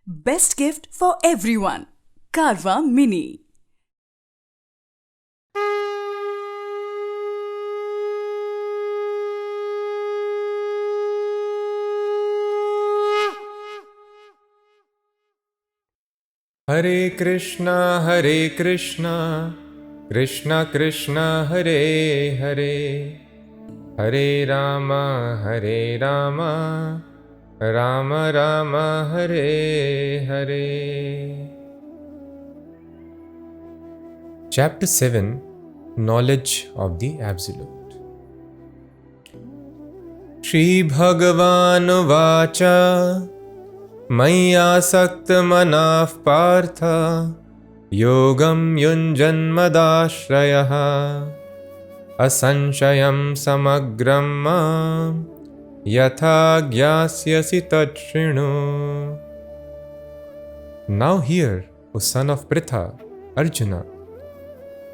Best gift for everyone. Carva Mini. Hare Krishna, Krishna Krishna, Hare Hare, Hare Rama, Rama Rama, Hare Hare. Chapter 7, Knowledge of the Absolute. Shri Bhagavan Vacha मय्यासक्तमनः Partha योगं युञ्जन्मदाश्रयः असंशयं समग्रं मां यथा ज्ञास्यसि तच्छृणु. Now hear, O son of Pritha, Arjuna,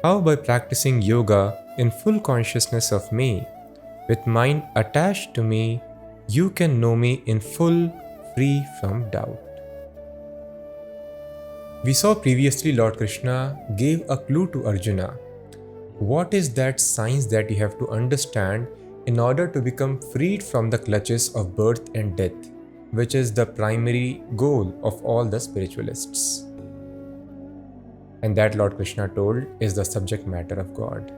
how by practicing yoga in full consciousness of me, with mind attached to me, you can know me in full, free from doubt. We saw previously Lord Krishna gave a clue to Arjuna. What is that science that you have to understand in order to become freed from the clutches of birth and death, which is the primary goal of all the spiritualists? And that Lord Krishna told is the subject matter of God.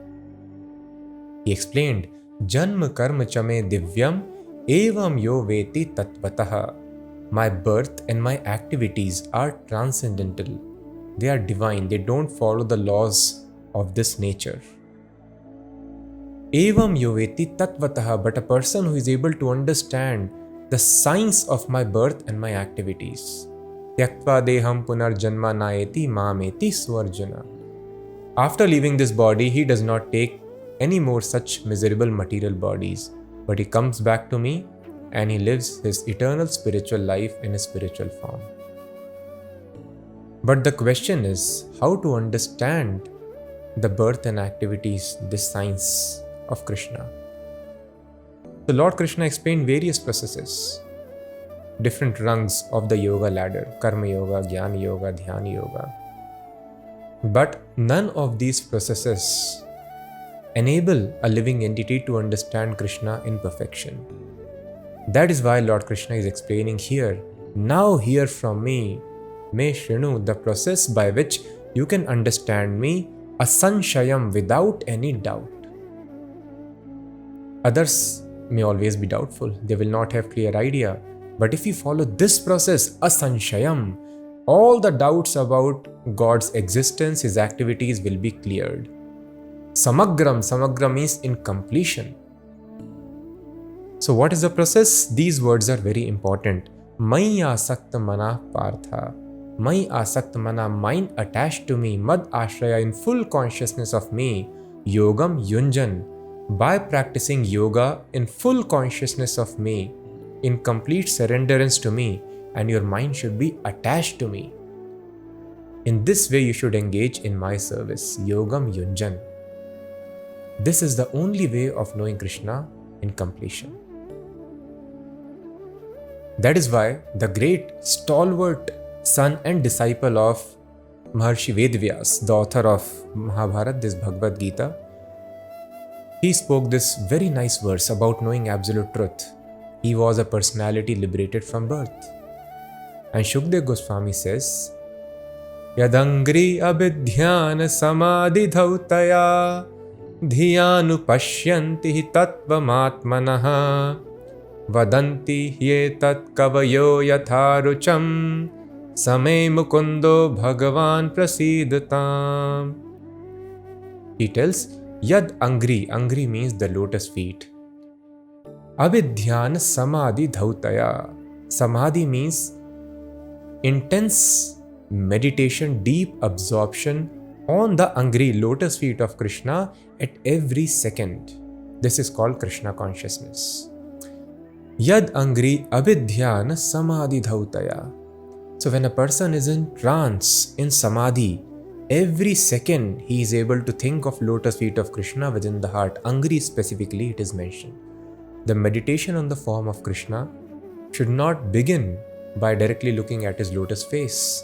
He explained, Janma karma chame divyam evam yo veti tattvataha. My birth and my activities are transcendental. They are divine. They don't follow the laws of this nature. Evam yoveti tatvataha, but a person who is able to understand the science of my birth and my activities. Tyaktva deham punarjanma naeti mameti swarjuna. After leaving this body, he does not take any more such miserable material bodies, but he comes back to me and he lives his eternal spiritual life in a spiritual form. But the question is how to understand the birth and activities, this science of Krishna. So Lord Krishna explained various processes, different rungs of the yoga ladder, karma yoga, jnana yoga, dhyana yoga. But none of these processes enable a living entity to understand Krishna in perfection. That is why Lord Krishna is explaining here, now hear from me, me shrinu, the process by which you can understand me, asanshayam, without any doubt. Others may always be doubtful, they will not have clear idea. But if you follow this process, asanshayam, all the doubts about God's existence, His activities will be cleared. Samagra means in completion. So what is the process? These words are very important. Mai asakta mana partha. Mai asakta mana, mind attached to me. Mad ashraya, in full consciousness of me. Yogam yunjan. By practicing yoga in full consciousness of me, in complete surrenderance to me, and your mind should be attached to me. In this way you should engage in my service. Yogam yunjan. This is the only way of knowing Krishna in completion. That is why the great stalwart son and disciple of Maharshi Vedvyas, the author of Mahabharat, this Bhagavad Gita, he spoke this very nice verse about knowing absolute truth. He was a personality liberated from birth. And Shukdev Goswami says, Yadangri abidhyana samadhi dhautaya dhiyanu pashyanti tattvamatmanaha Vadanti hyetat kavayo yatharucham Same mukundo bhagavan prasidatam. He tells, Yad angri means the lotus feet. Abhidhyana samadhi dhautaya. Samadhi means intense meditation, deep absorption on the angri, lotus feet of Krishna at every second. This is called Krishna consciousness. Yad angri abhidhyana samadhi dhautaya. So when a person is in trance, in samadhi, every second he is able to think of lotus feet of Krishna within the heart. Angri specifically it is mentioned. The meditation on the form of Krishna should not begin by directly looking at his lotus face,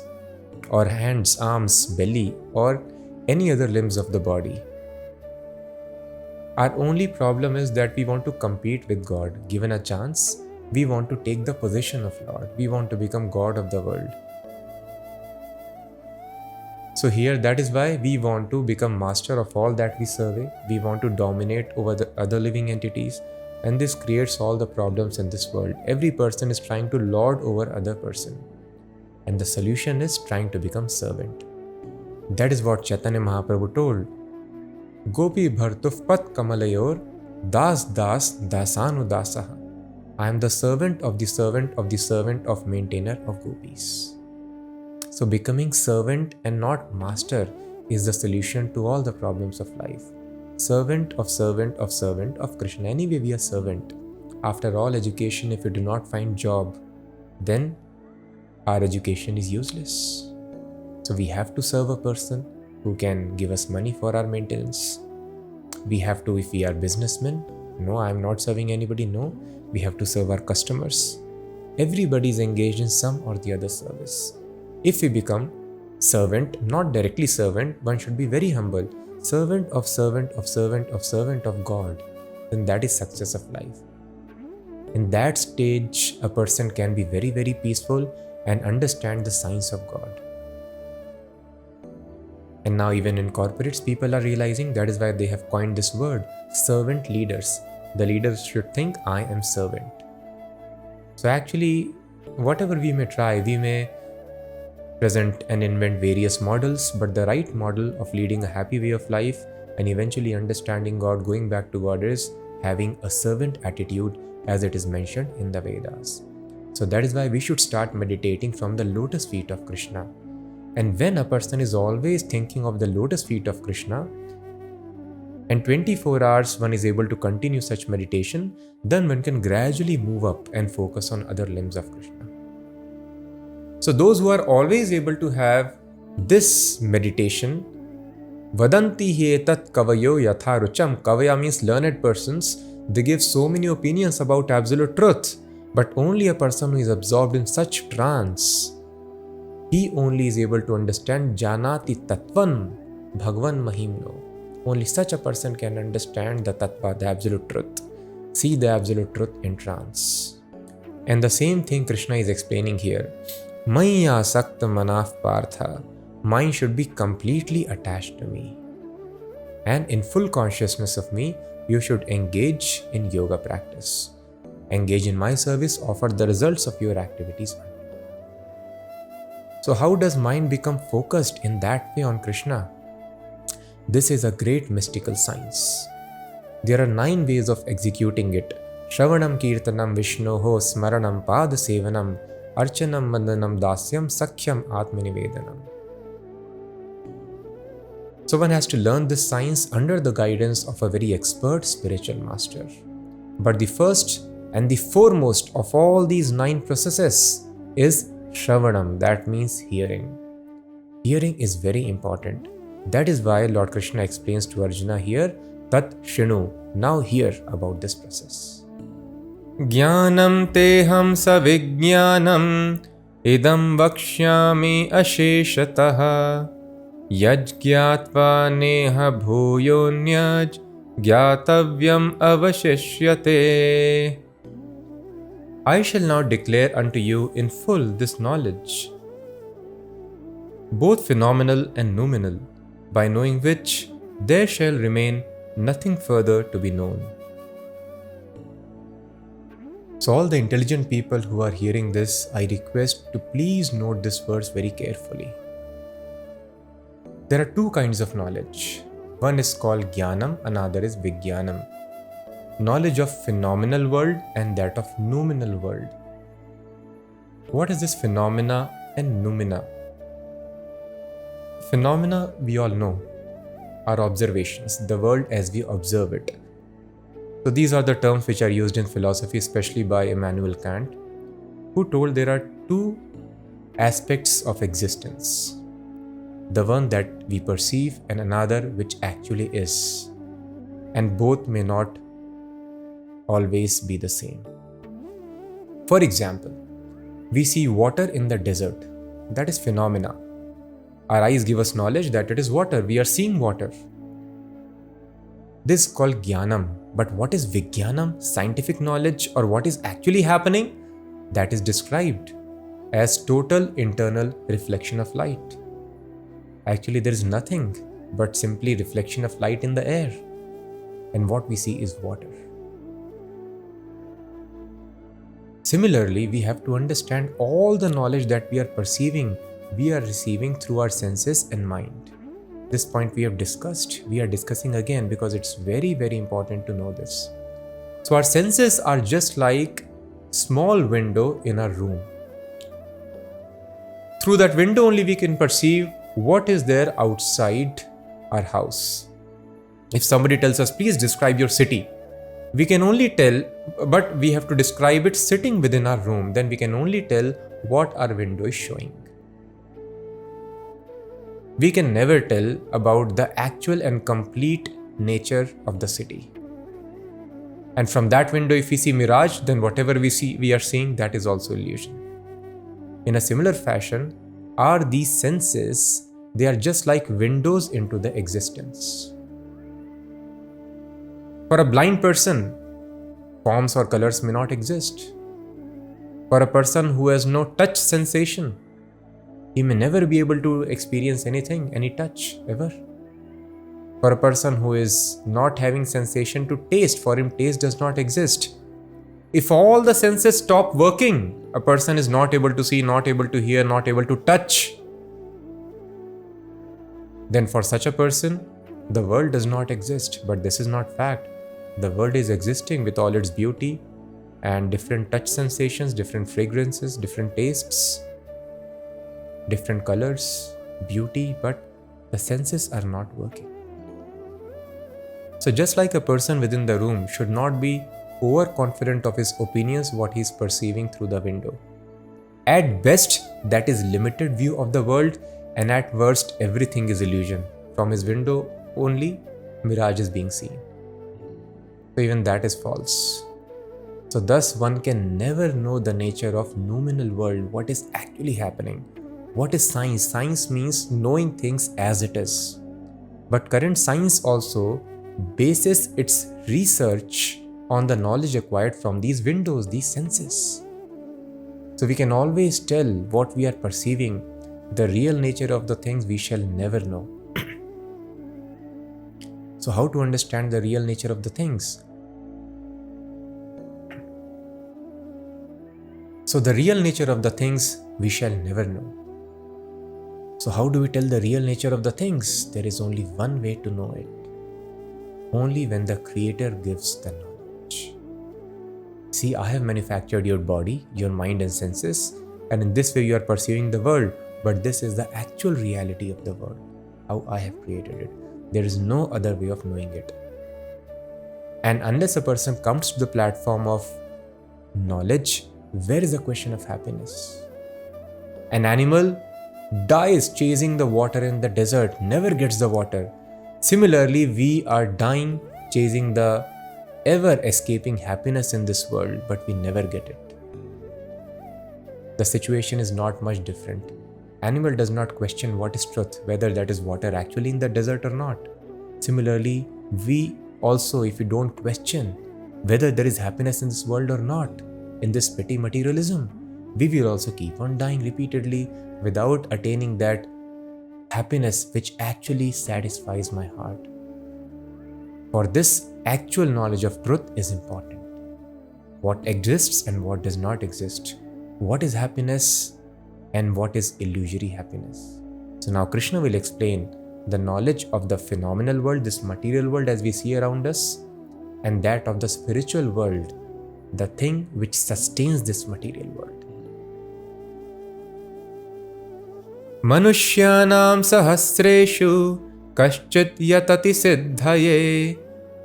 or hands, arms, belly, or any other limbs of the body. Our only problem is that we want to compete with God. Given a chance, we want to take the position of Lord. We want to become God of the world. So here, that is why we want to become master of all that we survey. We want to dominate over the other living entities, and this creates all the problems in this world. Every person is trying to lord over other person, and the solution is trying to become servant. That is what Chaitanya Mahaprabhu told. Gopi bhartuf pat kamalayor das das dasanu dasaha. I am the servant of the servant of the servant of maintainer of gopis. So becoming servant and not master is the solution to all the problems of life. Servant of servant of servant of Krishna. Anyway, we are servant. After all education, if you do not find job, then our education is useless. So we have to serve a person who can give us money for our maintenance. We have to, if we are businessmen, no, I am not serving anybody, no. We have to serve our customers. Everybody is engaged in some or the other service. If we become servant, not directly servant, one should be very humble. Servant of servant of servant of servant of God, then that is success of life. In that stage, a person can be very, very peaceful and understand the science of God. And now even in corporates, people are realizing that is why they have coined this word, servant leaders. The leaders should think, I am servant. So actually, whatever we may try, we may present and invent various models, but the right model of leading a happy way of life and eventually understanding God, going back to God, is having a servant attitude as it is mentioned in the Vedas. So that is why we should start meditating from the lotus feet of Krishna. And when a person is always thinking of the lotus feet of Krishna, and 24 hours one is able to continue such meditation, then one can gradually move up and focus on other limbs of Krishna. So those who are always able to have this meditation, vadanti hi etat kavayo yatha rucham. Kavaya means learned persons. They give so many opinions about absolute truth, but only a person who is absorbed in such trance, he only is able to understand janati tattvan bhagwan mahimno. Only such a person can understand the tattva, the absolute truth, see the absolute truth in trance. And the same thing Krishna is explaining here. Maya sakta manaf partha. Mind should be completely attached to me. And in full consciousness of me, you should engage in yoga practice. Engage in my service, offer the results of your activities. So how does mind become focused in that way on Krishna? This is a great mystical science. There are 9 ways of executing it. Shravanam kirtanam vishnoho smaranam padasevanam archanam mandanam dasyam sakhyam atmanivedanam. So one has to learn this science under the guidance of a very expert spiritual master. But the first and the foremost of all these 9 processes is Shravanam, that means hearing. Hearing is very important. That is why Lord Krishna explains to Arjuna here, Tat Shrinu, now hear about this process. Jnanam teham savijnanam idam vakshyami asheshataha yajgyatva neha bhuyonyaj gyatavyam avashishyate. I shall now declare unto you in full this knowledge, both phenomenal and noumenal, by knowing which there shall remain nothing further to be known. So all the intelligent people who are hearing this, I request to please note this verse very carefully. There are 2 kinds of knowledge. One is called Jnanam, another is Vijnanam. Knowledge of phenomenal world and that of noumenal world. What is this phenomena and noumena? Phenomena we all know are observations, the world as we observe it. So these are the terms which are used in philosophy, especially by Immanuel Kant, who told there are 2 aspects of existence. The one that we perceive and another which actually is. And both may not always be the same. For example, We see water in the desert. That is phenomena. Our eyes give us knowledge that it is water. We are seeing water. This is called Jnanam. But what is Vijnanam, scientific knowledge, or what is actually happening? That is described as total internal reflection of light. Actually, there is nothing but simply reflection of light in the air. And what we see is water. Similarly, we have to understand all the knowledge that we are perceiving, we are receiving through our senses and mind. This point we have discussed, we are discussing again because it's very, very important to know this. So our senses are just like small window in our room. Through that window only we can perceive what is there outside our house. If somebody tells us, please describe your city, we can only tell, but we have to describe it sitting within our room. Then we can only tell what our window is showing. We can never tell about the actual and complete nature of the city. And from that window, if we see mirage, then whatever we are seeing, that is also illusion. In a similar fashion, are these senses, they are just like windows into the existence. For a blind person, forms or colors may not exist. For a person who has no touch sensation, he may never be able to experience anything, any touch, ever. For a person who is not having sensation to taste, for him taste does not exist. If all the senses stop working, a person is not able to see, not able to hear, not able to touch. Then for such a person, the world does not exist. But this is not fact. The world is existing with all its beauty and different touch sensations, different fragrances, different tastes, different colors, beauty, but the senses are not working. So just like a person within the room should not be overconfident of his opinions, what he is perceiving through the window. At best, that is limited view of the world, and at worst, everything is illusion. From his window only, mirage is being seen. So even that is false. So thus one can never know the nature of noumenal world, what is actually happening. What is science? Science means knowing things as it is. But current science also bases its research on the knowledge acquired from these windows, these senses. So we can always tell what we are perceiving. The real nature of the things we shall never know. So how to understand the real nature of the things? So the real nature of the things we shall never know. So how do we tell the real nature of the things? There is only one way to know it. Only when the Creator gives the knowledge. See, I have manufactured your body, your mind and senses, and in this way you are perceiving the world, but this is the actual reality of the world, how I have created it. There is no other way of knowing it. And unless a person comes to the platform of knowledge, where is the question of happiness? An animal dies chasing the water in the desert, never gets the water. Similarly, we are dying chasing the ever-escaping happiness in this world, but we never get it. The situation is not much different. Animal does not question what is truth, whether that is water actually in the desert or not. Similarly, we also, if we don't question whether there is happiness in this world or not, in this petty materialism, we will also keep on dying repeatedly without attaining that happiness which actually satisfies my heart. For this, actual knowledge of truth is important. What exists and what does not exist. What is happiness and what is illusory happiness. So now Krishna will explain the knowledge of the phenomenal world, this material world as we see around us, and that of the spiritual world, the thing which sustains this material world. Manushyanam sahasreshu kaschit yatati siddhaye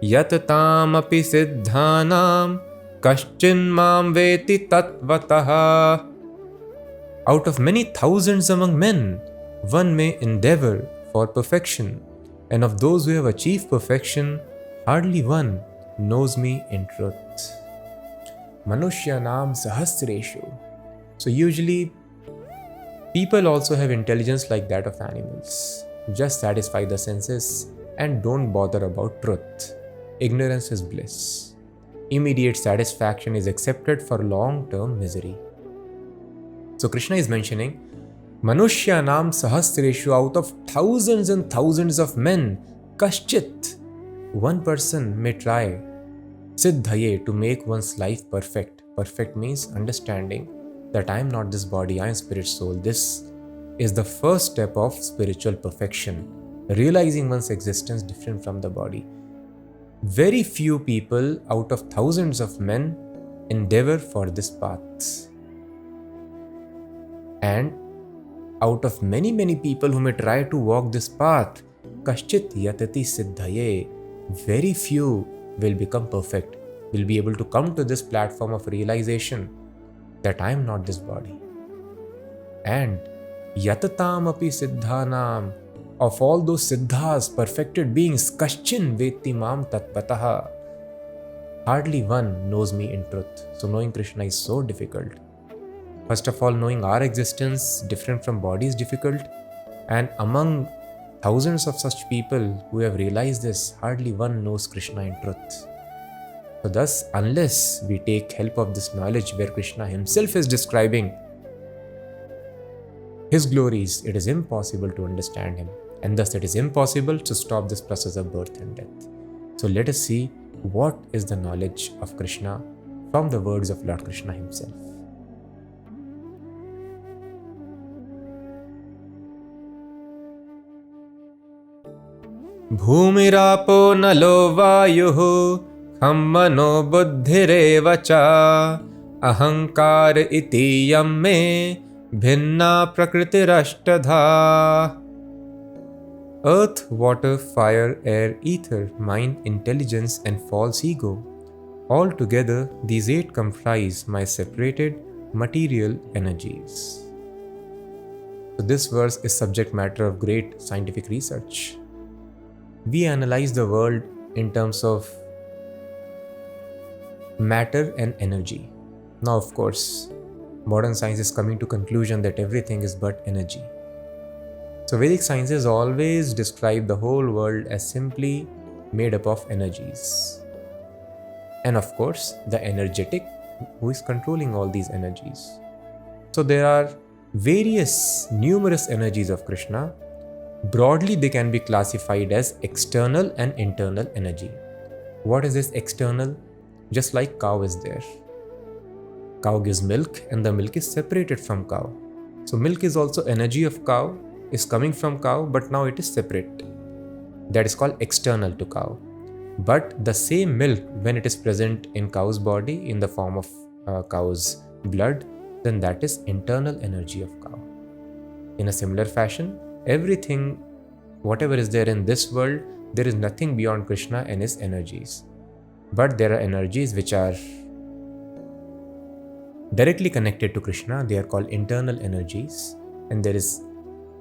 yatatam api siddhanam kaschin mam veti tatvataha. Out of many thousands among men, one may endeavor for perfection, and of those who have achieved perfection, hardly one knows me in truth. Manushyanam sahasreshu. So usually people also have intelligence like that of animals. Just satisfy the senses and don't bother about truth. Ignorance is bliss. Immediate satisfaction is accepted for long-term misery. So Krishna is mentioning, Manushyanam sahasreshu, out of thousands and thousands of men, kaschit, one person may try siddhaye, to make one's life perfect. Perfect means understanding that I am not this body, I am spirit soul. This is the first step of spiritual perfection, realizing one's existence different from the body. Very few people out of thousands of men endeavor for this path. And out of many people who may try to walk this path, kaschit yatati siddhaye, very few will become perfect, will be able to come to this platform of realization that I am not this body. And yatatam api siddhanam, of all those siddhas, perfected beings, kaschin veti mam tatpataha, hardly one knows me in truth. So knowing Krishna is so difficult. First of all, knowing our existence different from body is difficult, and among thousands of such people who have realized this, hardly one knows Krishna in truth. So thus, unless we take help of this knowledge where Krishna himself is describing his glories, it is impossible to understand him, and thus it is impossible to stop this process of birth and death. So let us see what is the knowledge of Krishna from the words of Lord Krishna himself. Bhumirapo nalo vayuh kham mano buddhirev cha ahankar iti yam me bhinna prakritirashtadha. Earth, water, fire, air, ether, mind, intelligence and false ego. Altogether, these 8 comprise my separated material energies. So this verse is subject matter of great scientific research. We analyze the world in terms of matter and energy. Now, of course, modern science is coming to conclusion that everything is but energy. So Vedic sciences always describe the whole world as simply made up of energies. And of course, the energetic who is controlling all these energies. So there are numerous energies of Krishna. Broadly, they can be classified as external and internal energy. What is this external? Just like cow is there. Cow gives milk and the milk is separated from cow. So milk is also energy of cow, is coming from cow, but now it is separate. That is called external to cow. But the same milk, when it is present in cow's body in the form of cow's blood, then that is internal energy of cow. In a similar fashion, everything, whatever is there in this world, there is nothing beyond Krishna and his energies. But there are energies which are directly connected to Krishna. They are called internal energies. And there is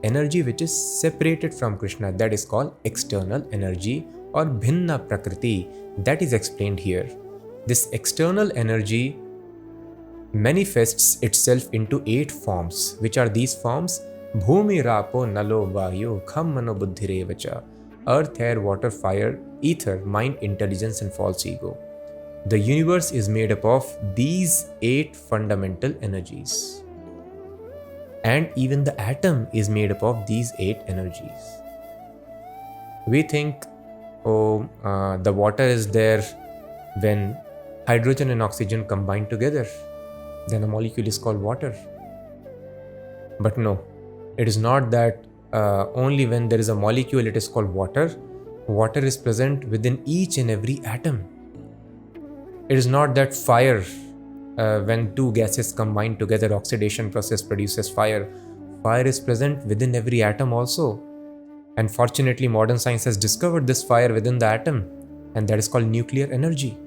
energy which is separated from Krishna. That is called external energy or bhinna prakriti. That is explained here. This external energy manifests itself into 8 forms. Which are these forms? Bhumi, Rapo, Nalo, Vayu, Kham, Mano, Buddhireva cha. Earth, air, water, fire, ether, mind, intelligence and false ego. The universe is made up of these 8 fundamental energies. And even the atom is made up of these 8 energies. We think, the water is there when hydrogen and oxygen combine together. Then a molecule is called water. But no. It is not that only when there is a molecule it is called water. Water is present within each and every atom. It is not that fire, when 2 gases combine together, oxidation process produces fire. Fire is present within every atom also. And fortunately, modern science has discovered this fire within the atom, and that is called nuclear energy.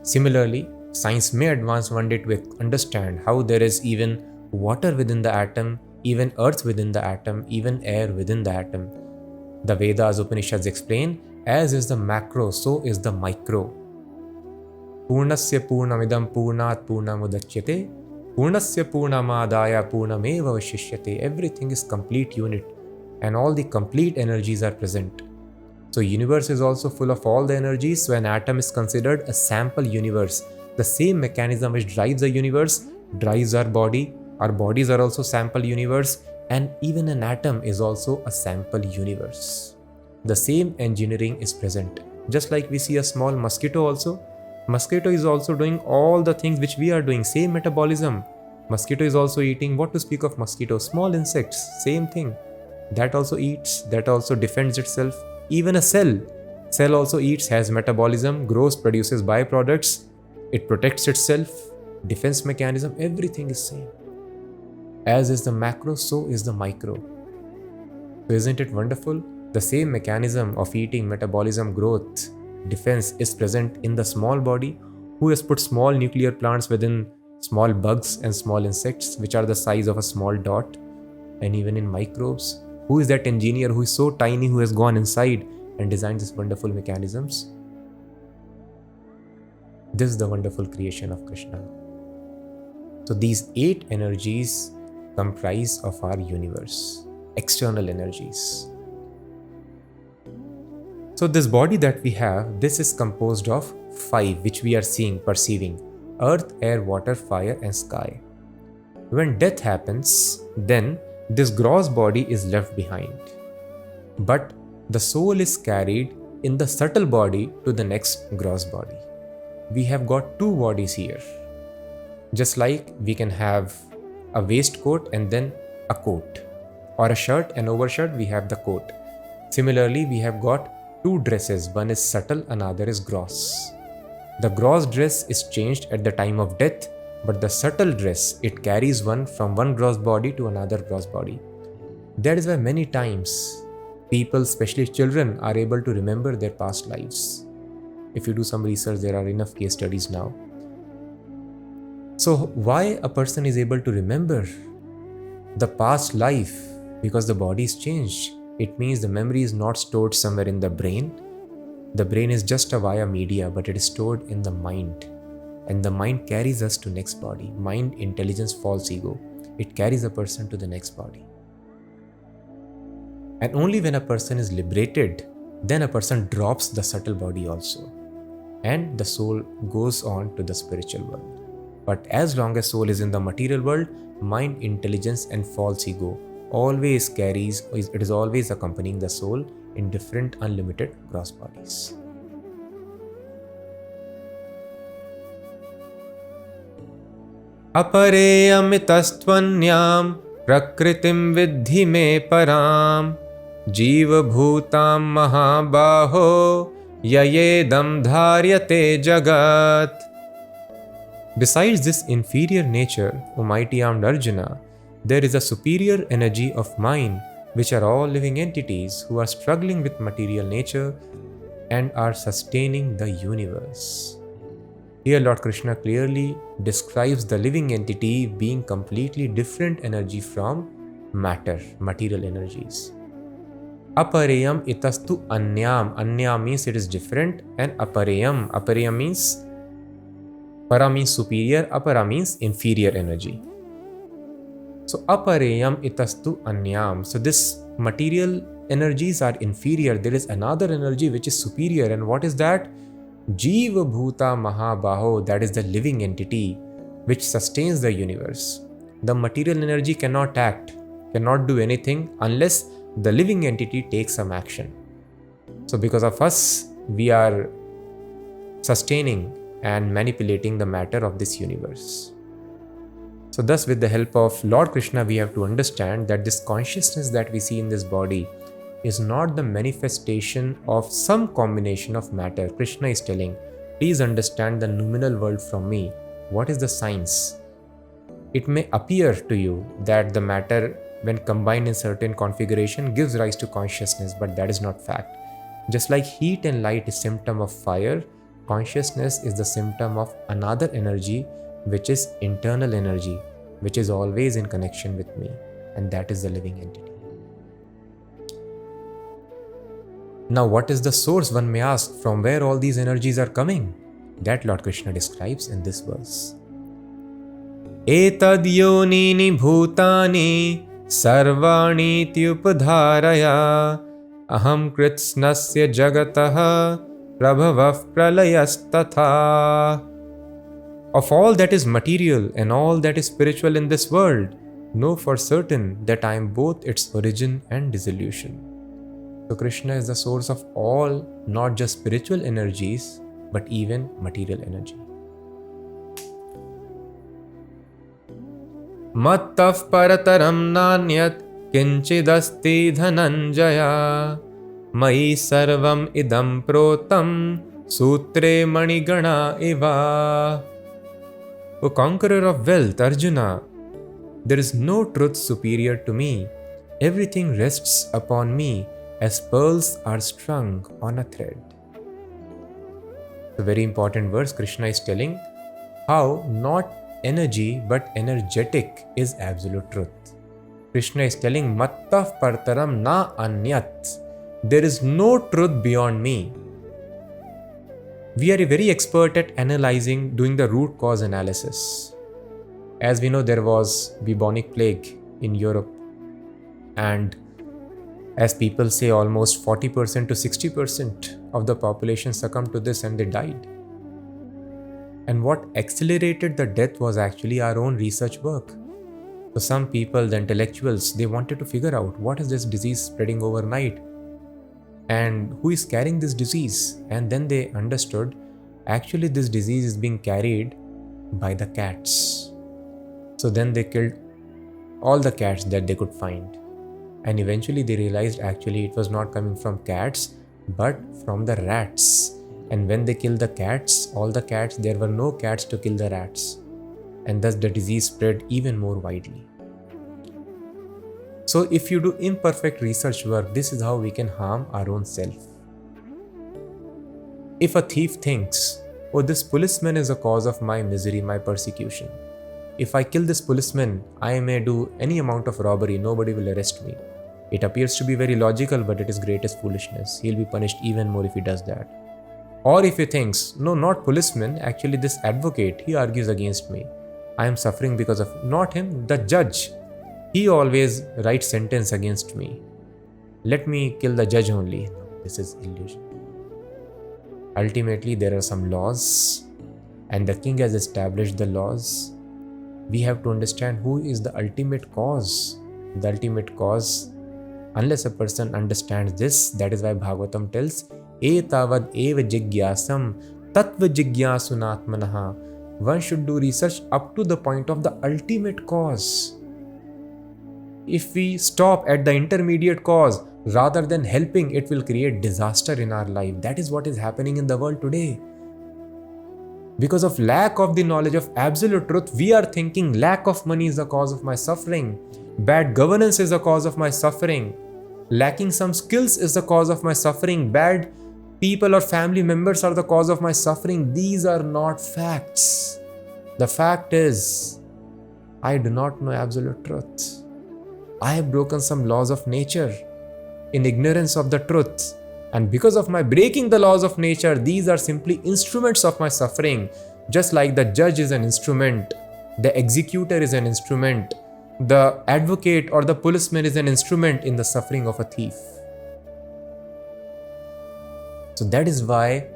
Similarly, science may advance one day to understand how there is even water within the atom, even earth within the atom, even air within the atom. The Vedas, Upanishads explain, as is the macro, so is the micro. Purnasya purnamidam purnat purnamudachyate Purnasya Purnamadaya Purnameva Vashishyate. Everything is complete unit and all the complete energies are present. So universe is also full of all the energies. So an atom is considered a sample universe. The same mechanism which drives the universe drives our body. Our bodies are also sample universe, and even an atom is also a sample universe. The same engineering is present. Just like we see a small mosquito also. Mosquito is also doing all the things which we are doing. Same metabolism. Mosquito is also eating. What to speak of mosquito? Small insects. Same thing. That also eats. That also defends itself. Even a cell also eats, has metabolism, grows, produces byproducts. It protects itself. Defense mechanism. Everything is same. As is the macro, so is the micro. So isn't it wonderful? The same mechanism of eating, metabolism, growth, defense is present in the small body. Who has put small nuclear plants within small bugs and small insects which are the size of a small dot? And even in microbes, who is that engineer who is so tiny, who has gone inside and designed these wonderful mechanisms? This is the wonderful creation of Krishna. So these 8 energies comprise of our universe, external energies. So this body that we have, this is composed of 5 which we are seeing, perceiving: earth, air, water, fire and sky. When death happens, then this gross body is left behind. But the soul is carried in the subtle body to the next gross body. We have got 2 bodies here. Just like we can have a waistcoat and then a coat, or a shirt and overshirt, we have the coat. Similarly, we have got 2 dresses, one is subtle, another is gross. The gross dress is changed at the time of death, but the subtle dress, it carries one from one gross body to another gross body. That is why many times people, especially children, are able to remember their past lives. If you do some research, there are enough case studies now. So why a person is able to remember the past life? Because the body is changed. It means the memory is not stored somewhere in the brain. The brain is just a via media, but it is stored in the mind. And the mind carries us to next body. Mind, intelligence, false ego. It carries a person to the next body. And only when a person is liberated, then a person drops the subtle body also. And the soul goes on to the spiritual world. But as long as soul is in the material world, mind, intelligence and false ego always carries, it is always accompanying the soul in different unlimited gross bodies. Apareyamitastvanyam prakritim vidhi me param jiva bhutam mahabhaho yayedam dharyate jagat. Besides this inferior nature, O mighty armed Arjuna, there is a superior energy of mind, which are all living entities who are struggling with material nature and are sustaining the universe. Here Lord Krishna clearly describes the living entity being completely different energy from matter, material energies. Apareyam itastu anyam. Anyam means it is different, and apareyam. Apareyam means, para means superior, apara means inferior energy. So apareyam itastu anyam. So this material energies are inferior. There is another energy which is superior. And what is that? Jiva bhuta mahabhaho. That is the living entity which sustains the universe. The material energy cannot act, cannot do anything unless the living entity takes some action. So because of us, we are sustaining and manipulating the matter of this universe. So thus, with the help of Lord Krishna, we have to understand that this consciousness that we see in this body is not the manifestation of some combination of matter. Krishna is telling, please understand the noumenal world from me. What is the science? It may appear to you that the matter, when combined in certain configuration, gives rise to consciousness, but that is not fact. Just like heat and light is symptom of fire, consciousness is the symptom of another energy, which is internal energy, which is always in connection with me, and that is the living entity. Now, what is the source, one may ask, from where all these energies are coming? That Lord Krishna describes in this verse. etad yonini bhutani sarvani tyupadharaya aham kritsnasya jagatah prabhavav pralayastatha. Of all that is material and all that is spiritual in this world, know for certain that I am both its origin and dissolution. So Krishna is the source of all, not just spiritual energies, but even material energy. Mattav parataram nanyat kinchidasti dhananjaya mai sarvam idam protam sutre manigana eva. O conqueror of wealth, Arjuna, there is no truth superior to me. Everything rests upon me as pearls are strung on a thread. A very important verse. Krishna is telling how not energy but energetic is absolute truth. Krishna is telling Mattav partaram na anyat. There is no truth beyond me. We are very expert at analyzing, doing the root cause analysis. As we know, there was bubonic plague in Europe, and as people say, almost 40% to 60% of the population succumbed to this and they died. And what accelerated the death was actually our own research work. So some people, the intellectuals, they wanted to figure out what is this disease spreading overnight and who is carrying this disease. And then they understood actually this disease is being carried by the cats. So then they killed all the cats that they could find. And eventually they realized actually it was not coming from cats, but from the rats. And when they killed the cats, all the cats, there were no cats to kill the rats. And thus the disease spread even more widely. So if you do imperfect research work, this is how we can harm our own self. If a thief thinks, oh, this policeman is the cause of my misery, my persecution. If I kill this policeman, I may do any amount of robbery, nobody will arrest me. It appears to be very logical, but it is greatest foolishness. He'll be punished even more if he does that. Or if he thinks, no, not policeman, actually this advocate, he argues against me. I am suffering because of not him, the judge. He always writes sentence against me. Let me kill the judge only. No, this is illusion. Ultimately, there are some laws, and the king has established the laws. We have to understand who is the ultimate cause. The ultimate cause, unless a person understands this, that is why Bhagavatam tells, etavad eva jigyasam tattva jigyasunatmanaha. One should do research up to the point of the ultimate cause. If we stop at the intermediate cause, rather than helping, it will create disaster in our life. That is what is happening in the world today. Because of lack of the knowledge of absolute truth, we are thinking lack of money is the cause of my suffering. Bad governance is the cause of my suffering. Lacking some skills is the cause of my suffering. Bad people or family members are the cause of my suffering. These are not facts. The fact is, I do not know absolute truth. I have broken some laws of nature in ignorance of the truth. And because of my breaking the laws of nature, these are simply instruments of my suffering. Just like the judge is an instrument, the executor is an instrument, the advocate or the policeman is an instrument in the suffering of a thief. So that is why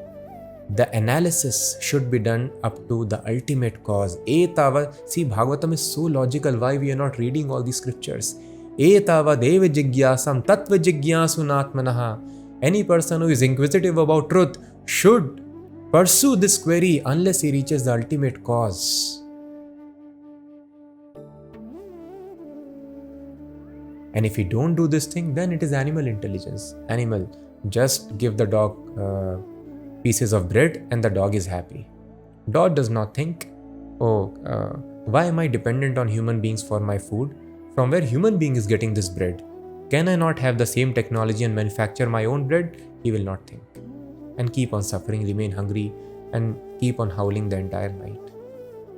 the analysis should be done up to the ultimate cause. See, Bhagavatam is so logical. Why we are not reading all these scriptures? Etavad eva jigyasam tattva jigyasunatmanaha. Any person who is inquisitive about truth should pursue this query unless he reaches the ultimate cause. And if you don't do this thing, then it is animal intelligence. Animal, just give the dog pieces of bread and the dog is happy. Dog does not think, why am I dependent on human beings for my food? From where human being is getting this bread? Can I not have the same technology and manufacture my own bread? He will not think. And keep on suffering, remain hungry, and keep on howling the entire night.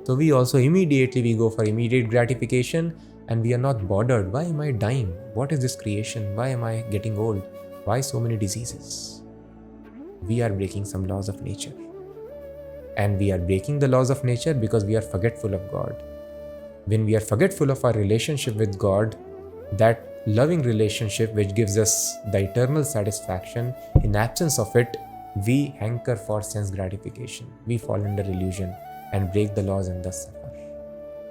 So we also we go for immediate gratification, and we are not bothered. Why am I dying? What is this creation? Why am I getting old? Why so many diseases? We are breaking some laws of nature. And we are breaking the laws of nature because we are forgetful of God. When we are forgetful of our relationship with God, that loving relationship which gives us the eternal satisfaction, in absence of it, we hanker for sense gratification. We fall under illusion and break the laws and thus suffer.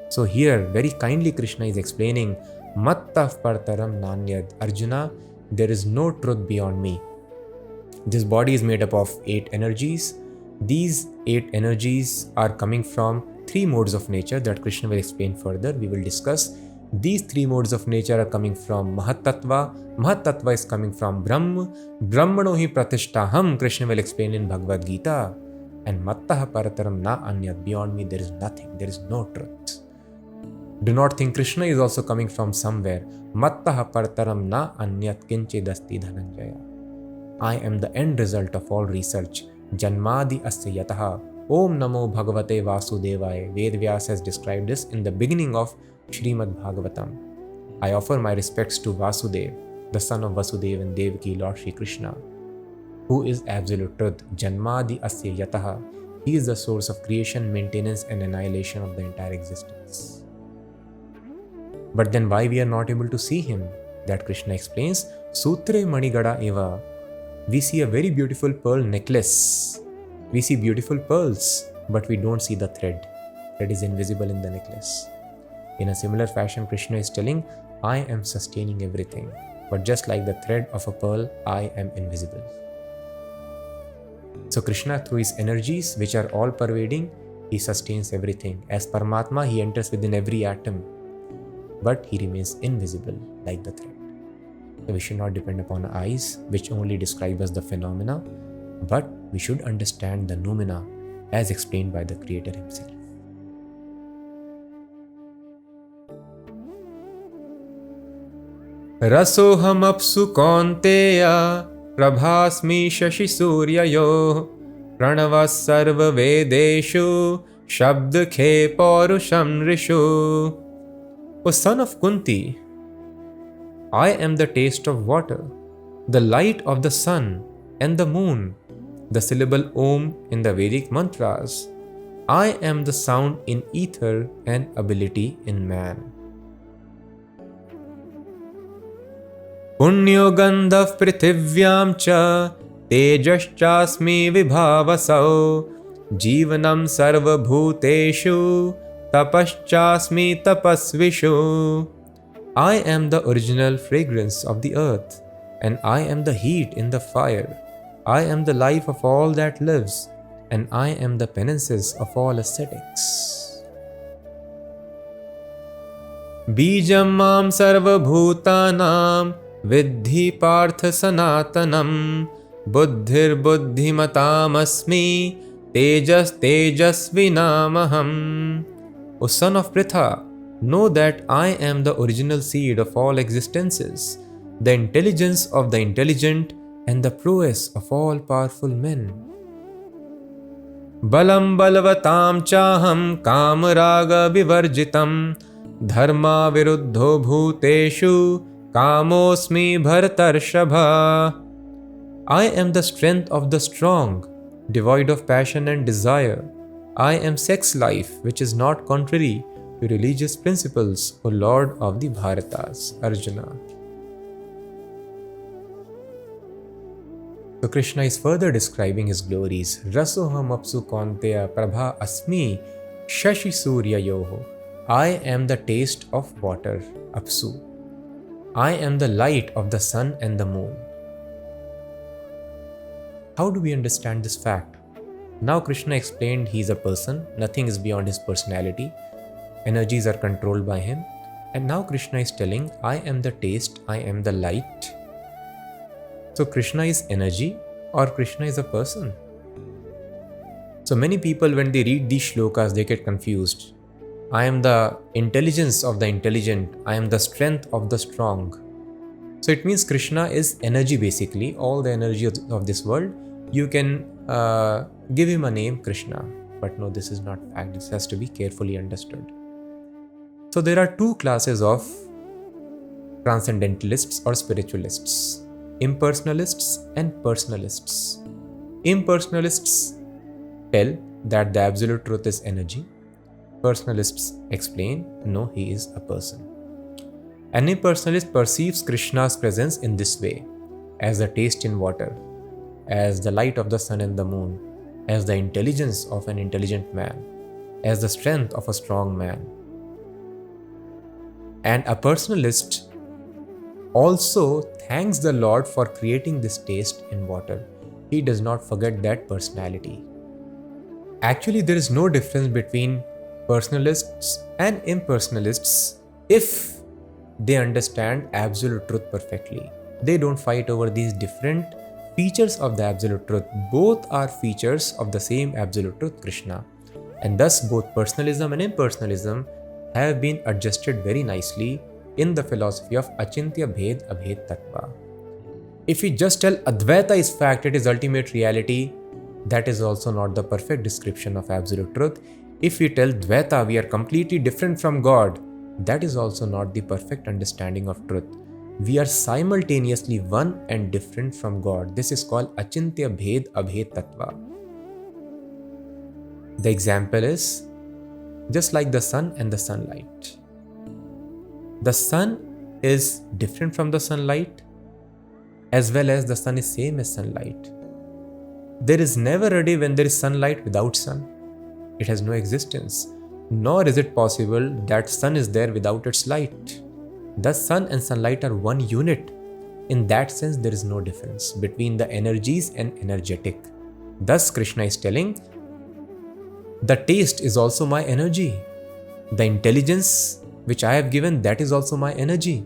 So here, very kindly Krishna is explaining, Mattah partaram nanyad. Arjuna, there is no truth beyond me. This body is made up of 8 energies. These 8 energies are coming from 3 modes of nature that Krishna will explain further. We will discuss. These 3 modes of nature are coming from Mahatattva. Mahatattva is coming from Brahma. Brahmano hi pratishtaham, Krishna will explain in Bhagavad Gita. And Mattah parataram na anyat. Beyond me there is nothing. There is no truth. Do not think Krishna is also coming from somewhere. Mattah parataram na anyat kinchidasti dhananjaya. I am the end result of all research. Janmadi asya yataha. Om Namo Bhagavate Vasudevaya. Vedvyas has described this in the beginning of Srimad Bhagavatam. I offer my respects to Vasudev, the son of Vasudeva and Devaki, Lord Shri Krishna, who is absolute truth. Janmadi asya yataha. He is the source of creation, maintenance and annihilation of the entire existence. But then why we are not able to see him? That Krishna explains. Sutre Manigada eva. We see a very beautiful pearl necklace. We see beautiful pearls, but we don't see the thread. Thread is invisible in the necklace. In a similar fashion, Krishna is telling, I am sustaining everything. But just like the thread of a pearl, I am invisible. So Krishna, through his energies, which are all pervading, he sustains everything. As Paramatma, he enters within every atom. But he remains invisible like the thread. So we should not depend upon eyes, which only describe us the phenomena, but we should understand the noumena as explained by the Creator himself. Rasoham apsu kaunteya prabhasmi shashi suryayo pranavas sarva vedeshu shabd khe paurusham rishu. O son of Kunti, I am the taste of water, the light of the sun and the moon, the syllable Om in the Vedic mantras. I am the sound in ether and ability in man. Punyo gandhav prithivyam cha tejaschasmi vibhavasau jivanam sarva bhuteshu tapaschasmi tapasvishu. I am the original fragrance of the earth, and I am the heat in the fire. I am the life of all that lives, and I am the penances of all ascetics. Bijam mam sarva bhutanam vidhi partha sanatanam buddhir buddhimatam asmi tejas tejasvinamaham. O son of Pritha, know that I am the original seed of all existences, the intelligence of the intelligent and the prowess of all powerful men. Balam balavatam chaham kamaraga vivarjitam dharma viruddho bhuteshu kamosmi bharatarshabha. I am the strength of the strong, devoid of passion and desire. I am sex life, which is not contrary to religious principles, O Lord of the Bharatas, Arjuna. So Krishna is further describing his glories. Rasoham apsu kaunteya prabha asmi shashi surya yoho. I am the taste of water, apsu. I am the light of the sun and the moon. How do we understand this fact? Now Krishna explained he is a person, nothing is beyond his personality. Energies are controlled by him. And now Krishna is telling, I am the taste, I am the light. So Krishna is energy or Krishna is a person? So many people, when they read these shlokas, they get confused. I am the intelligence of the intelligent. I am the strength of the strong. So it means Krishna is energy basically, all the energy of this world. You can give him a name, Krishna. But no, this is not fact. This has to be carefully understood. So there are two classes of transcendentalists or spiritualists. Impersonalists and personalists. Impersonalists tell that the absolute truth is energy. Personalists explain, no, he is a person. An impersonalist perceives Krishna's presence in this way, as the taste in water, as the light of the sun and the moon, as the intelligence of an intelligent man, as the strength of a strong man. And a personalist also thanks the Lord for creating this taste in water. He does not forget that personality. Actually, there is no difference between personalists and impersonalists if they understand absolute truth perfectly. They don't fight over these different features of the absolute truth. Both are features of the same absolute truth, Krishna. And thus both personalism and impersonalism have been adjusted very nicely in the philosophy of Achintya Bhed Abhed Tattva. If we just tell Advaita is fact, it is ultimate reality, that is also not the perfect description of absolute truth. If we tell Dvaita, we are completely different from God, that is also not the perfect understanding of truth. We are simultaneously one and different from God. This is called Achintya Bhed Abhed Tattva. The example is just like the sun and the sunlight. The sun is different from the sunlight, as well as the sun is same as sunlight. There is never a day when there is sunlight without sun. It has no existence. Nor is it possible that sun is there without its light. Thus, sun and sunlight are one unit. In that sense, there is no difference between the energies and energetic. Thus, Krishna is telling, the taste is also my energy. The intelligence which I have given, that is also my energy.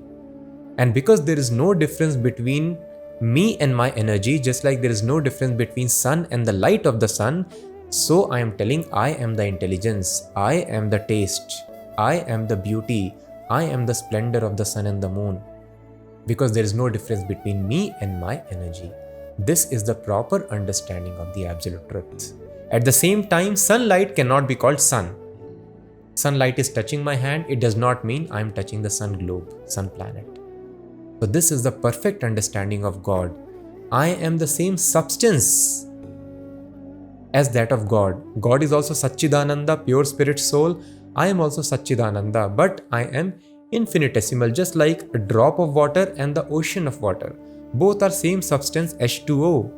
And because there is no difference between me and my energy, just like there is no difference between sun and the light of the sun, so I am telling I am the intelligence, I am the taste, I am the beauty, I am the splendor of the sun and the moon. Because there is no difference between me and my energy. This is the proper understanding of the absolute truth. At the same time, sunlight cannot be called sun. Sunlight is touching my hand, it does not mean I am touching the sun globe, sun planet. So this is the perfect understanding of God. I am the same substance as that of God. God is also Satchidananda, pure spirit soul. I am also Satchidananda, but I am infinitesimal, just like a drop of water and the ocean of water. Both are same substance, H2O,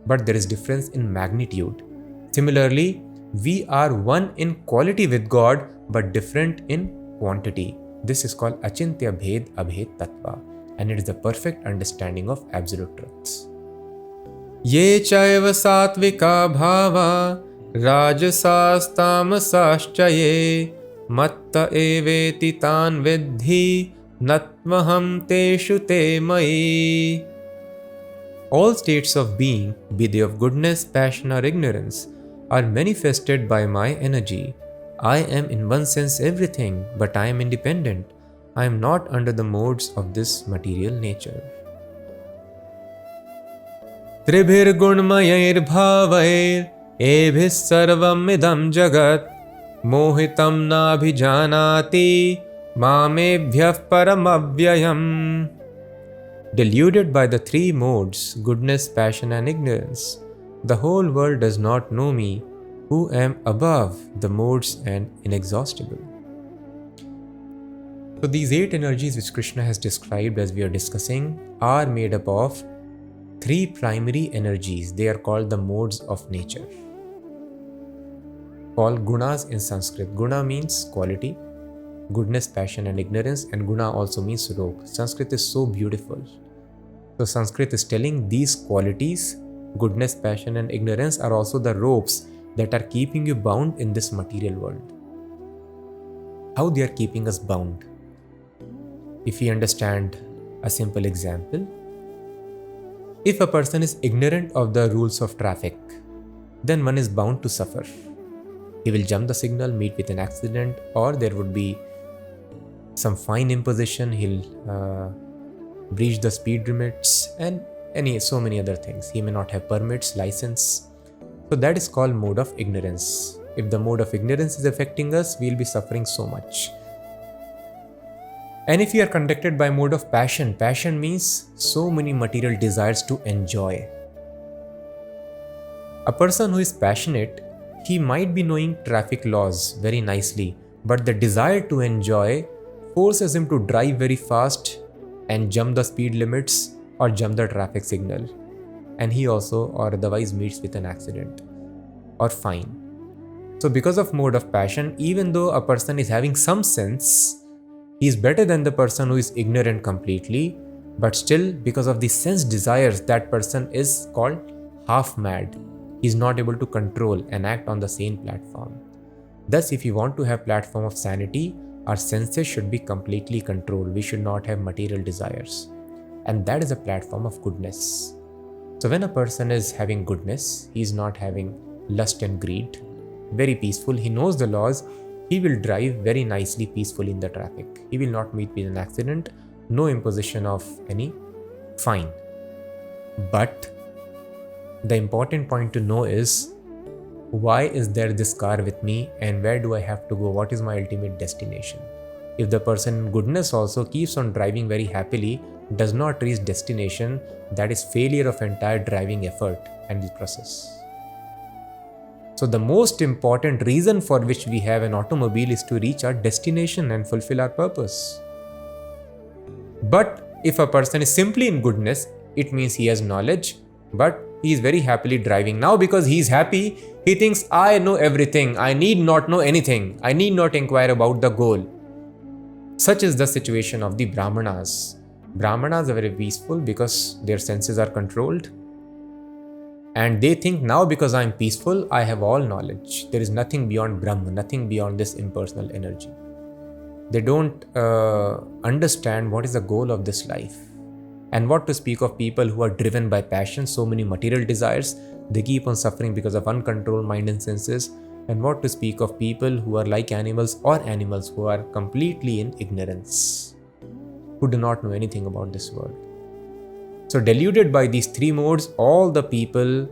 but there is difference in magnitude. Similarly, we are one in quality with God, but different in quantity. This is called Achintya Bhed Abhed Tattva, and it is the perfect understanding of absolute truths. Ye chaiva satvika bhava rajasas tamasascha ye matta eveti tan vidhi natmaham teshu te mai. All states of being, be they of goodness, passion or ignorance, are manifested by my energy. I am in one sense everything, but I am independent. I am not under the modes of this material nature. Tribhir gunmayair bhavair ebhis sarvam idam jagat mohitam nabhijanati mamebhyah paramavyayam. Deluded by the three modes, goodness, passion and ignorance, the whole world does not know me, who am above the modes and inexhaustible. So these 8 energies which Krishna has described as we are discussing are made up of 3 primary energies. They are called the modes of nature, called gunas in Sanskrit. Guna means quality, goodness, passion and ignorance, and guna also means rog. Sanskrit is so beautiful. So Sanskrit is telling these qualities, goodness, passion and ignorance, are also the ropes that are keeping you bound in this material world. How they are keeping us bound? If we understand a simple example, if a person is ignorant of the rules of traffic, then one is bound to suffer. He will jump the signal, meet with an accident, or there would be some fine imposition, he'll breach the speed limits and so many other things. He may not have permits, license. So that is called mode of ignorance. If the mode of ignorance is affecting us, we'll be suffering so much. And if we are conducted by mode of passion, passion means so many material desires to enjoy. A person who is passionate He might be knowing traffic laws very nicely, but the desire to enjoy forces him to drive very fast and jump the speed limits or jump the traffic signal. And he also or otherwise meets with an accident or fine. So because of mode of passion, even though a person is having some sense, he is better than the person who is ignorant completely, but still because of the sense desires, that person is called half mad. He is not able to control and act on the same platform. Thus, if you want to have platform of sanity, our senses should be completely controlled. We should not have material desires. And that is a platform of goodness. So when a person is having goodness, he is not having lust and greed, very peaceful, he knows the laws, he will drive very nicely, peacefully in the traffic. He will not meet with an accident, no imposition of any fine. But the important point to know is, why is there this car with me and where do I have to go? What is my ultimate destination? If the person in goodness also keeps on driving very happily, does not reach destination, that is failure of entire driving effort and the process. So the most important reason for which we have an automobile is to reach our destination and fulfill our purpose. But if a person is simply in goodness, it means he has knowledge, but he is very happily driving. Now because he is happy, he thinks, I know everything, I need not know anything, I need not inquire about the goal. Such is the situation of the Brahmanas. Brahmanas are very peaceful because their senses are controlled. And they think, now because I am peaceful, I have all knowledge. There is nothing beyond Brahma, nothing beyond this impersonal energy. They don't understand what is the goal of this life. And what to speak of people who are driven by passion, so many material desires, they keep on suffering because of uncontrolled mind and senses. And what to speak of people who are like animals or animals who are completely in ignorance, who do not know anything about this world. So deluded by these three modes, all the people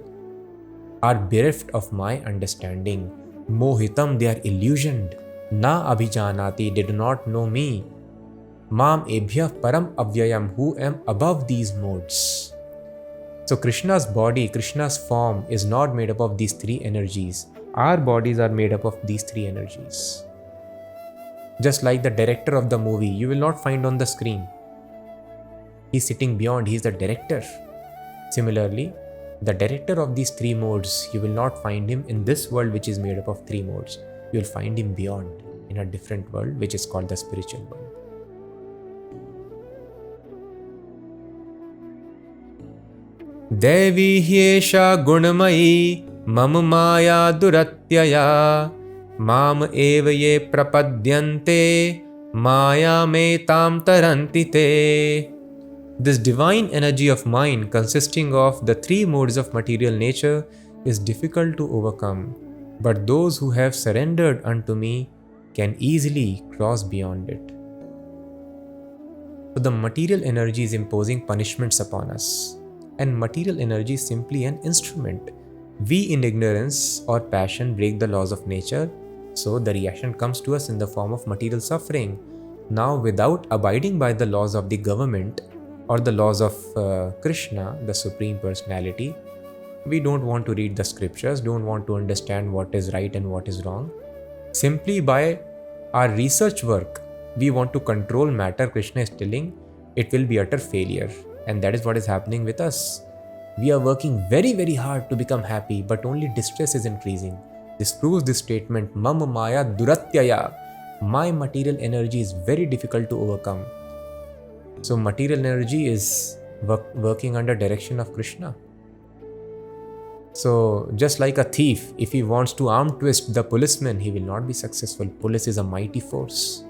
are bereft of my understanding. Mohitam, they are illusioned. Na abhijanati, they do not know me. Mam ebhya param avyayam, who am above these modes. So Krishna's body, Krishna's form is not made up of these three energies. Our bodies are made up of these three energies. Just like the director of the movie, you will not find on the screen. He's sitting beyond, he is the director. Similarly, the director of these three modes, you will not find him in this world which is made up of three modes. You will find him beyond, in a different world which is called the spiritual world. Devi hyesha gunamayi mam maya duratyaya mam eva ye prapadyante maya me tam tarantite. This divine energy of mind, consisting of the three modes of material nature, is difficult to overcome, but those who have surrendered unto me can easily cross beyond it. So the material energy is imposing punishments upon us, and material energy is simply an instrument. We in ignorance or passion break the laws of nature, so the reaction comes to us in the form of material suffering. Now, without abiding by the laws of the government or the laws of Krishna, the Supreme Personality, we don't want to read the scriptures, don't want to understand what is right and what is wrong. Simply by our research work, we want to control matter. Krishna is telling it will be utter failure, and that is what is happening with us. We are working very, very hard to become happy, but only distress is increasing. This proves this statement, Mam Maya Duratyaya. My material energy is very difficult to overcome. So material energy is working under direction of Krishna. So just like a thief, if he wants to arm twist the policeman, he will not be successful. Police is a mighty force.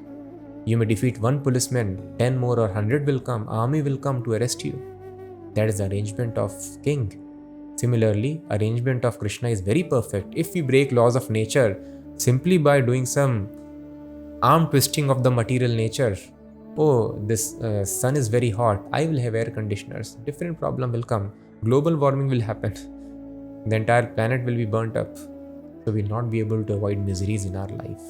You may defeat one policeman, 10 more or 100 will come, army will come to arrest you. That is the arrangement of king. Similarly, arrangement of Krishna is very perfect. If we break laws of nature simply by doing some arm twisting of the material nature, oh, this sun is very hot, I will have air conditioners, different problem will come, global warming will happen, the entire planet will be burnt up. So we will not be able to avoid miseries in our life.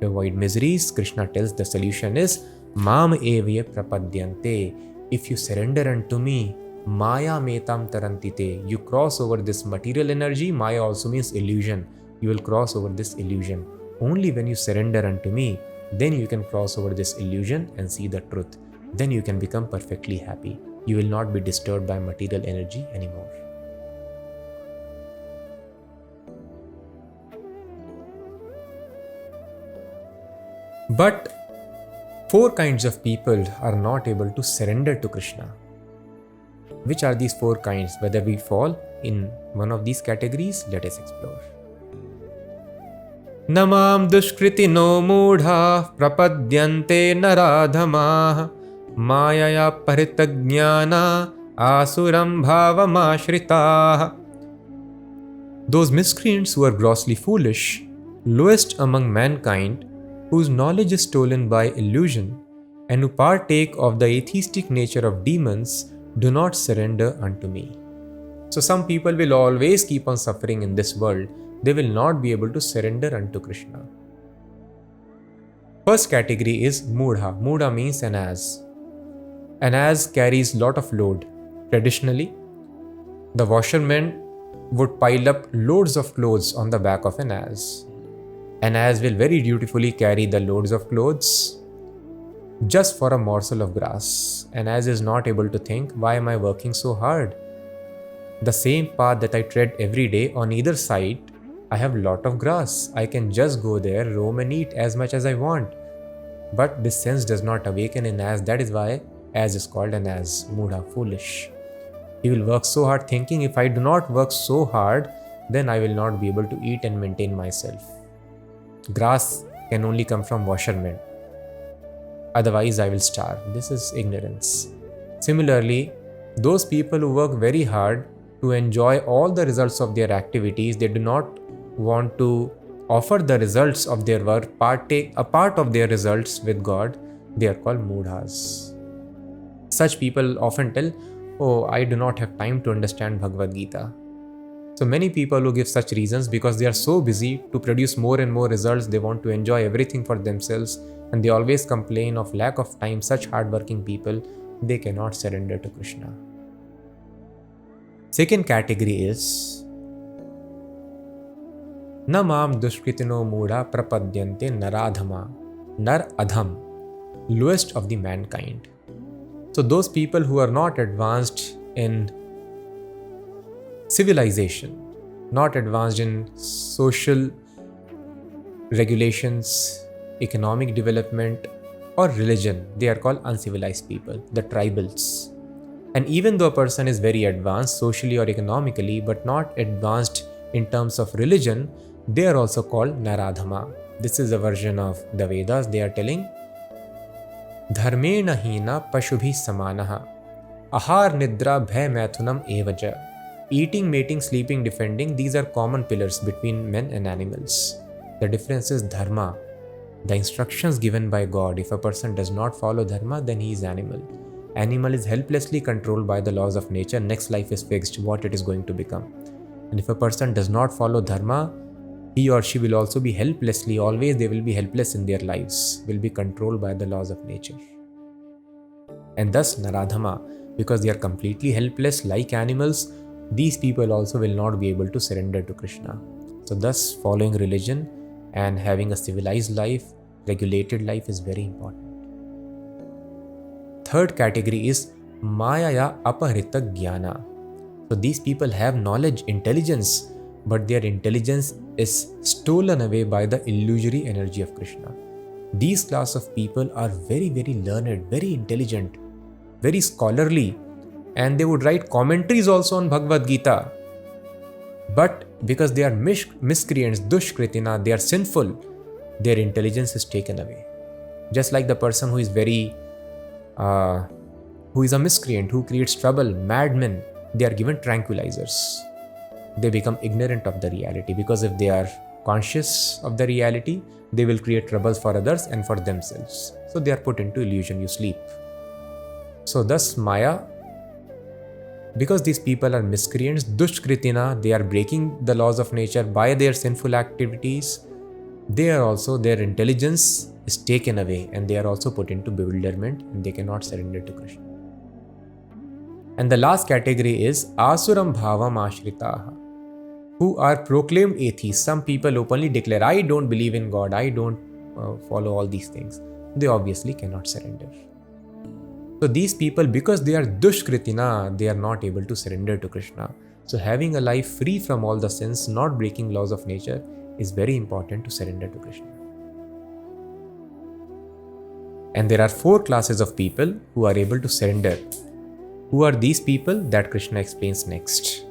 To avoid miseries, Krishna tells the solution is Mam evye prapadyante. If you surrender unto me, Maya metam tarantite, you cross over this material energy. Maya also means illusion. you will cross over this illusion. Only when you surrender unto me, then you can cross over this illusion and see the truth. Then you can become perfectly happy. You will not be disturbed by material energy anymore. But 4 kinds of people are not able to surrender to Krishna. Which are these 4 kinds? Whether we fall in one of these categories, let us explore. Namam dushkritino mudha prapadyante naradhama mayaya paritagnyana asuram bhavamashritah. Those miscreants who are grossly foolish, lowest among mankind, whose knowledge is stolen by illusion, and who partake of the atheistic nature of demons, do not surrender unto me. So some people will always keep on suffering in this world. They will not be able to surrender unto Krishna. First category is Mudha. Mudha means an ass. An ass carries lot of load. Traditionally, the washermen would pile up loads of clothes on the back of an ass. An ass will very dutifully carry the loads of clothes just for a morsel of grass. An ass is not able to think, why am I working so hard? The same path that I tread every day, on either side, I have lot of grass. I can just go there, roam and eat as much as I want. But this sense does not awaken in ass. That is why ass is called an ass, Mudha, foolish. He will work so hard thinking, if I do not work so hard, then I will not be able to eat and maintain myself. Grass can only come from washermen. Otherwise, I will starve. This is ignorance. Similarly, those people who work very hard to enjoy all the results of their activities, they do not want to offer the results of their work, partake a part of their results with God, they are called mudhas. Such people often tell, oh, I do not have time to understand Bhagavad Gita. So many people who give such reasons because they are so busy to produce more and more results, they want to enjoy everything for themselves, and they always complain of lack of time. Such hardworking people, they cannot surrender to Krishna. Second category is Namam dushkritino mudha prapadyante naradhama, nar adham, lowest of the mankind. So those people who are not advanced in civilization, not advanced in social regulations, economic development, or religion, they are called uncivilized people, the tribals. And even though a person is very advanced socially or economically, but not advanced in terms of religion, they are also called naradhama. This is a version of the Vedas. They are telling, dharmena hina pashubhi samanaha, ahar nidra bhay maithunam evaja. Eating, mating, sleeping, defending, these are common pillars between men and animals. The difference is dharma, the instructions given by God. If a person does not follow dharma, then he is animal. Animal is helplessly controlled by the laws of nature. Next life is fixed, what it is going to become. And if a person does not follow dharma, he or she will also be helplessly, always they will be helpless in their lives, will be controlled by the laws of nature. And thus Naradhama, because they are completely helpless like animals, these people also will not be able to surrender to Krishna. So thus following religion and having a civilized life, regulated life is very important. Third category is Mayaya Aparita Jnana. So these people have knowledge, intelligence, but their intelligence is stolen away by the illusory energy of Krishna. These class of people are very, very learned, very intelligent, very scholarly, and they would write commentaries also on Bhagavad Gita. But because they are miscreants, dushkritina, they are sinful, their intelligence is taken away. Just like the person who is who is a miscreant, who creates trouble, madmen, they are given tranquilizers. They become ignorant of the reality, because if they are conscious of the reality, they will create troubles for others and for themselves. So they are put into illusion, you sleep. So thus Maya, because these people are miscreants, dushkritina, they are breaking the laws of nature by their sinful activities, they are also, their intelligence is taken away and they are also put into bewilderment and they cannot surrender to Krishna. And the last category is Asuram Bhavam Ashritaha. who are proclaimed atheists. Some people openly declare, I don't believe in God, I don't follow all these things. They obviously cannot surrender. So these people, because they are dushkritina, they are not able to surrender to Krishna. So having a life free from all the sins, not breaking laws of nature, is very important to surrender to Krishna. And there are 4 classes of people who are able to surrender. Who are these people? That Krishna explains next.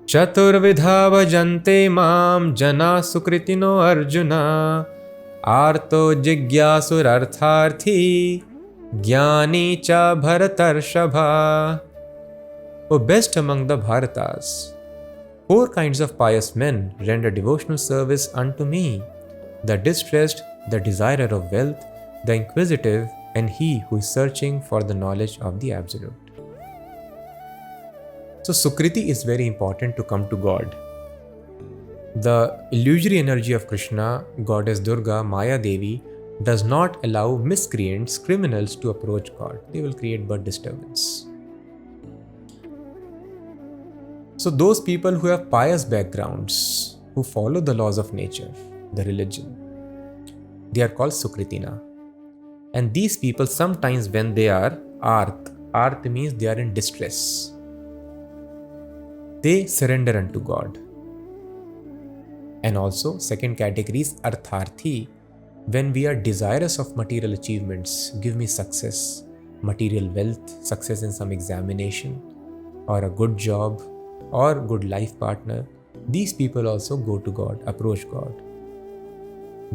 Chaturvidha bhajante mam jana sukritino arjuna arto jigyasur artharthi jnani cha bharatarshabha. O best among the Bharatas, 4 kinds of pious men render devotional service unto me: the distressed, the desirer of wealth, the inquisitive, and he who is searching for the knowledge of the Absolute. So Sukriti is very important to come to God. The illusory energy of Krishna, Goddess Durga, Maya Devi, does not allow miscreants, criminals to approach God. They will create birth disturbance. So those people who have pious backgrounds, who follow the laws of nature, the religion, they are called Sukritina. And these people, sometimes when they are Arth means they are in distress, they surrender unto God. And also, second category is Artharthi. When we are desirous of material achievements, give me success, material wealth, success in some examination, or a good job, or good life partner, these people also go to God, approach God.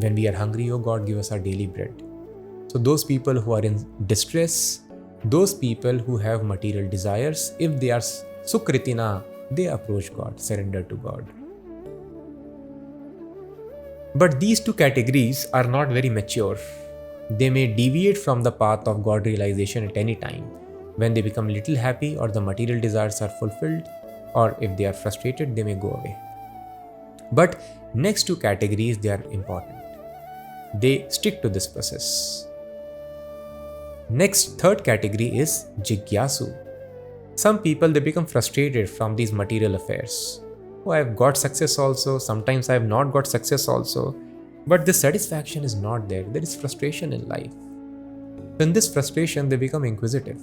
When we are hungry, oh God, give us our daily bread. So those people who are in distress, those people who have material desires, if they are Sukritina, they approach God, surrender to God. But these 2 categories are not very mature. They may deviate from the path of God realization at any time, when they become little happy or the material desires are fulfilled, or if they are frustrated, they may go away. But next 2 categories, they are important. They stick to this process. Next, third category is Jigyasu. Some people, they become frustrated from these material affairs. Oh, I have got success also, sometimes I have not got success also, but the satisfaction is not there. There is frustration in life. In this frustration, they become inquisitive.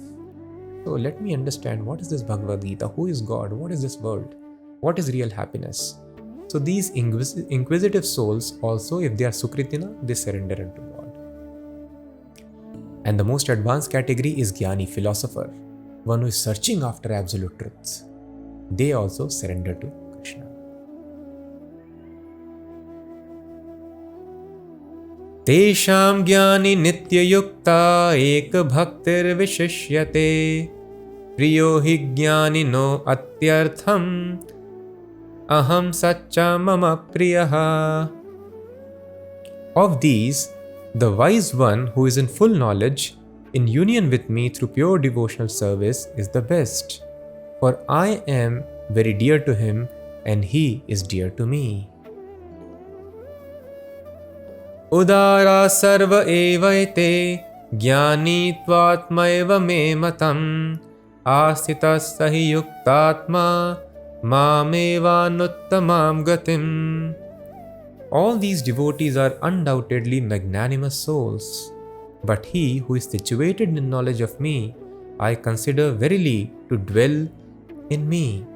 So let me understand, what is this Bhagavad Gita? Who is God? What is this world? What is real happiness? So these inquisitive souls also, if they are Sukritina, they surrender unto God. And the most advanced category is Jnani, philosopher, one who is searching after absolute truth. They also surrender to Krishna. Tesham jnani nitya yukta ek bhaktir vishishyate priyo hi jnani no atyartham aham satcha mama priyaha. Of these, the wise one who is in full knowledge, in union with me through pure devotional service, is the best. For I am very dear to him and he is dear to me. Udara sarva evaite jnani tvatmaiva me matam asitas sahi yuktatma mameva nuttamam gatim. All these devotees are undoubtedly magnanimous souls, but he who is situated in knowledge of me, I consider verily to dwell in me.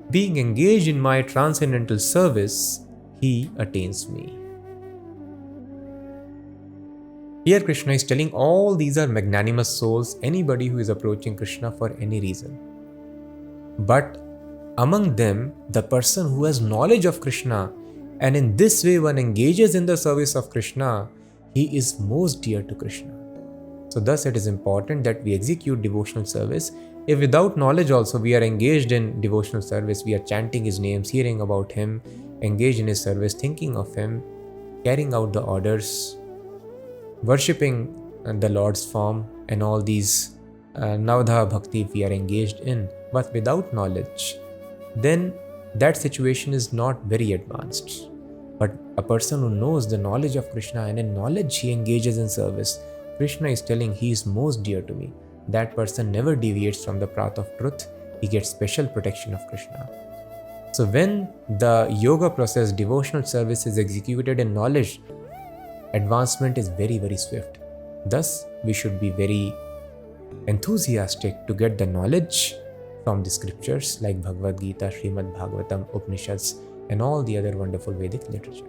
Being engaged in my transcendental service, he attains me. Here Krishna is telling all these are magnanimous souls, anybody who is approaching Krishna for any reason. But among them, the person who has knowledge of Krishna, and in this way one engages in the service of Krishna, he is most dear to Krishna. So thus it is important that we execute devotional service. If without knowledge also we are engaged in devotional service, we are chanting his names, hearing about him, engaged in his service, thinking of him, carrying out the orders, worshipping the Lord's form, and all these Navadha Bhakti we are engaged in, but without knowledge, then that situation is not very advanced. But a person who knows the knowledge of Krishna and in knowledge he engages in service, Krishna is telling he is most dear to me. That person never deviates from the path of truth. He gets special protection of Krishna. So when the yoga process, devotional service is executed in knowledge, advancement is very, very swift. Thus, we should be very enthusiastic to get the knowledge from the scriptures like Bhagavad Gita, Srimad Bhagavatam, Upanishads, and all the other wonderful Vedic literatures.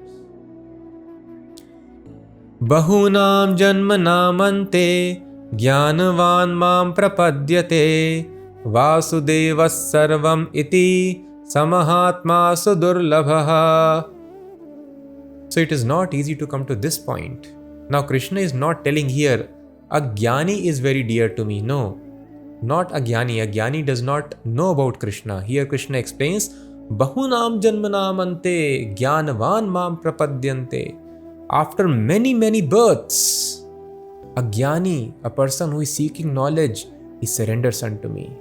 Bahunam janmanamante jnanavan mam prapadyate vasudevas sarvam iti samahatma sudurlabha. So it is not easy to come to this point. Now Krishna is not telling here, a jnani is very dear to me. No, not a jnani. A jnani does not know about Krishna. Here Krishna explains, Bahunam janmanamante jnanavan mam prapadyante. After many, many births, a jnani, a person who is seeking knowledge, he surrenders unto me.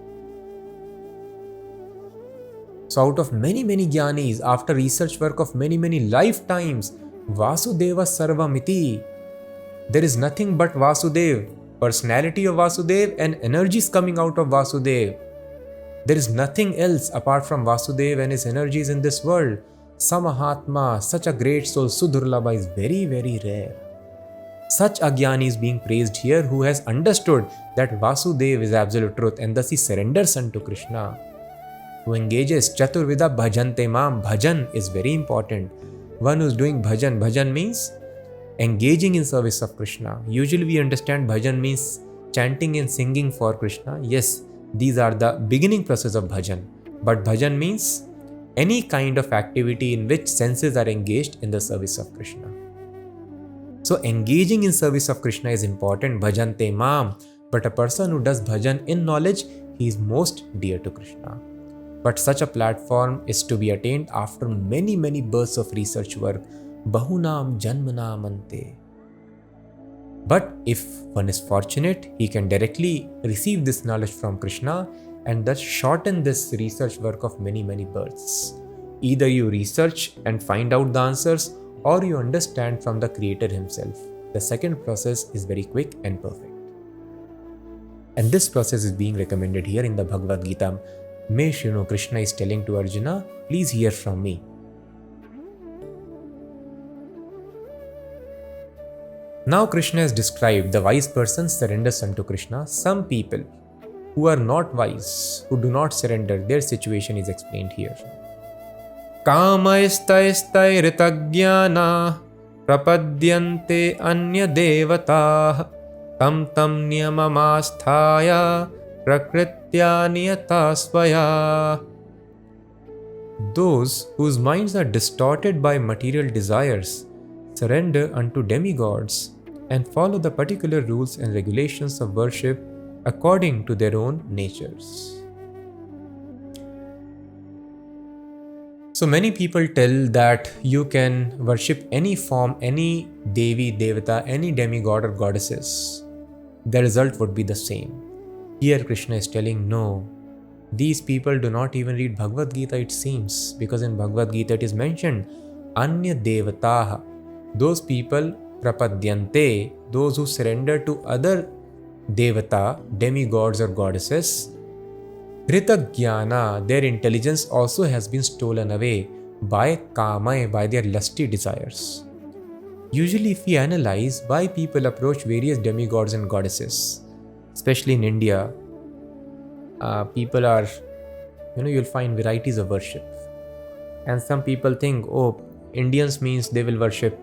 So out of many, many jnanis, after research work of many, many lifetimes, Vasudeva Sarvamiti, there is nothing but Vasudev, personality of Vasudev and energies coming out of Vasudev. There is nothing else apart from Vasudev and his energies in this world. Samahatma, such a great soul, Sudurlabha, is very, very rare. Such a jnani is being praised here who has understood that Vasudev is absolute truth and thus he surrenders unto Krishna. Who engages Chaturvida Bhajante Mam. Bhajan is very important. One who is doing bhajan. Bhajan means engaging in service of Krishna. Usually we understand bhajan means chanting and singing for Krishna. Yes, these are the beginning process of bhajan. But bhajan means any kind of activity in which senses are engaged in the service of Krishna. So engaging in service of Krishna is important. Bhajante Mam. But a person who does bhajan in knowledge, he is most dear to Krishna. But such a platform is to be attained after many, many births of research work. Bahunam janmanamante. But if one is fortunate, he can directly receive this knowledge from Krishna and thus shorten this research work of many, many births. Either you research and find out the answers or you understand from the Creator himself. The second process is very quick and perfect. And this process is being recommended here in the Bhagavad Gita. May Shri Krishna is telling to Arjuna, please hear from me. Now Krishna has described the wise person surrenders unto Krishna. Some people who are not wise, who do not surrender, their situation is explained here. Kamaistai ritagyana prapadyante anya devatah tam niyamamasthaya prakritya niyata svaya. Those whose minds are distorted by material desires surrender unto demigods and follow the particular rules and regulations of worship according to their own natures. So many people tell that you can worship any form, any Devi, Devata, any demigod or goddesses. The result would be the same. Here Krishna is telling, no, these people do not even read Bhagavad Gita, it seems, because in Bhagavad Gita it is mentioned, Anya Devataha, those people, Prapadyante, those who surrender to other Devata, demigods or goddesses, Ritagyana, their intelligence also has been stolen away by Kamai, by their lusty desires. Usually if we analyze why people approach various demigods and goddesses, especially in India, people are, you'll find varieties of worship. And some people think, oh, Indians means they will worship,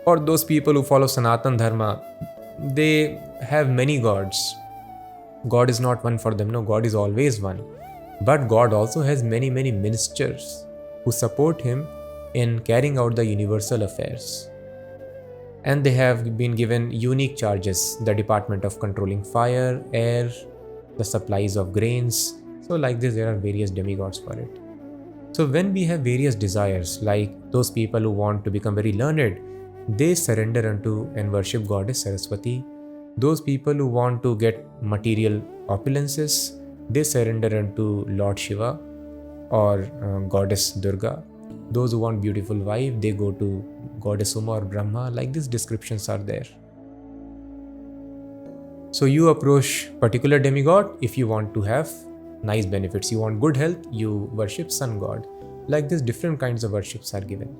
or those people who follow Sanatan Dharma, they have many gods. God is not one for them. No, God is always one. But God also has many, many ministers who support him in carrying out the universal affairs. And they have been given unique charges, the department of controlling fire, air, the supplies of grains. So like this, there are various demigods for it. So when we have various desires, like those people who want to become very learned, they surrender unto and worship Goddess Saraswati. Those people who want to get material opulences, they surrender unto Lord Shiva or Goddess Durga. Those who want beautiful wife, they go to Goddess Uma or Brahma. Like these descriptions are there. So you approach particular demigod if you want to have nice benefits. You want good health, you worship sun god. Like this, different kinds of worships are given.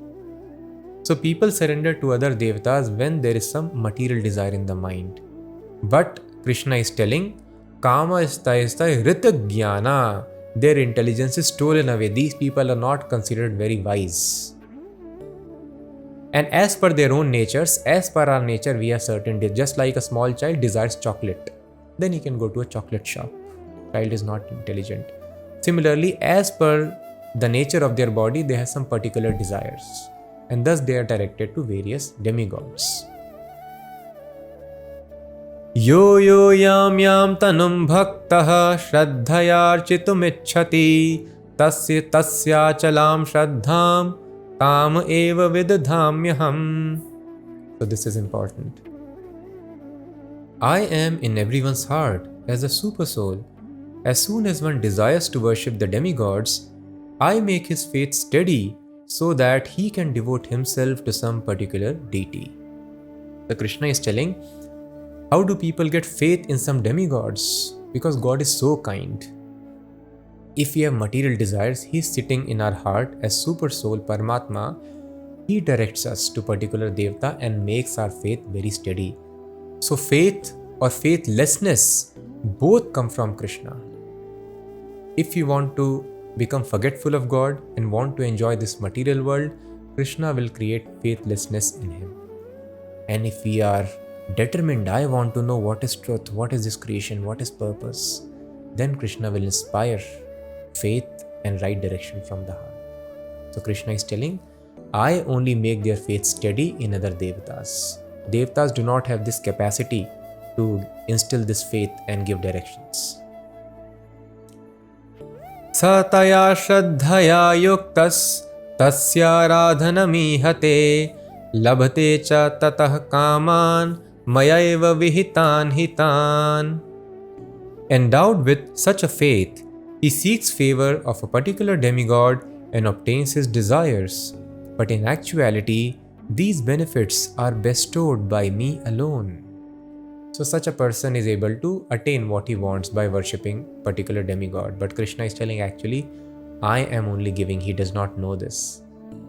So people surrender to other devatas when there is some material desire in the mind. But Krishna is telling, Kama istha rita jnana. Their intelligence is stolen away. These people are not considered very wise. And as per their own natures, as per our nature, we have certain just like a small child desires chocolate. Then he can go to a chocolate shop. Child is not intelligent. Similarly, as per the nature of their body, they have some particular desires. And thus they are directed to various demigods. Yo yo yam yam tanum bhaktaha shraddhayarchitum ichhati tasya tasya chalam shraddham tam eva vidadhamyaham. So this is important. I am in everyone's heart as a super soul. As soon as one desires to worship the demigods, I make his faith steady so that he can devote himself to some particular deity. So Krishna is telling, how do people get faith in some demigods? Because God is so kind. If we have material desires, He is sitting in our heart as super soul Paramatma. He directs us to particular devata and makes our faith very steady. So faith or faithlessness both come from Krishna. If you want to become forgetful of God and want to enjoy this material world, Krishna will create faithlessness in him. And if we are determined, I want to know what is truth, what is this creation, what is purpose, then Krishna will inspire faith and right direction from the heart. So Krishna is telling, I only make their faith steady in other devatas. Devatas do not have this capacity to instill this faith and give directions. Sataya shraddhaya yuktas tasya radhanamihate labhate cha tatah kaman mayaiva vihitan hitan. Endowed with such a faith, he seeks favor of a particular demigod and obtains his desires. But in actuality, these benefits are bestowed by me alone. So such a person is able to attain what he wants by worshipping particular demigod. But Krishna is telling, actually, I am only giving. He does not know this.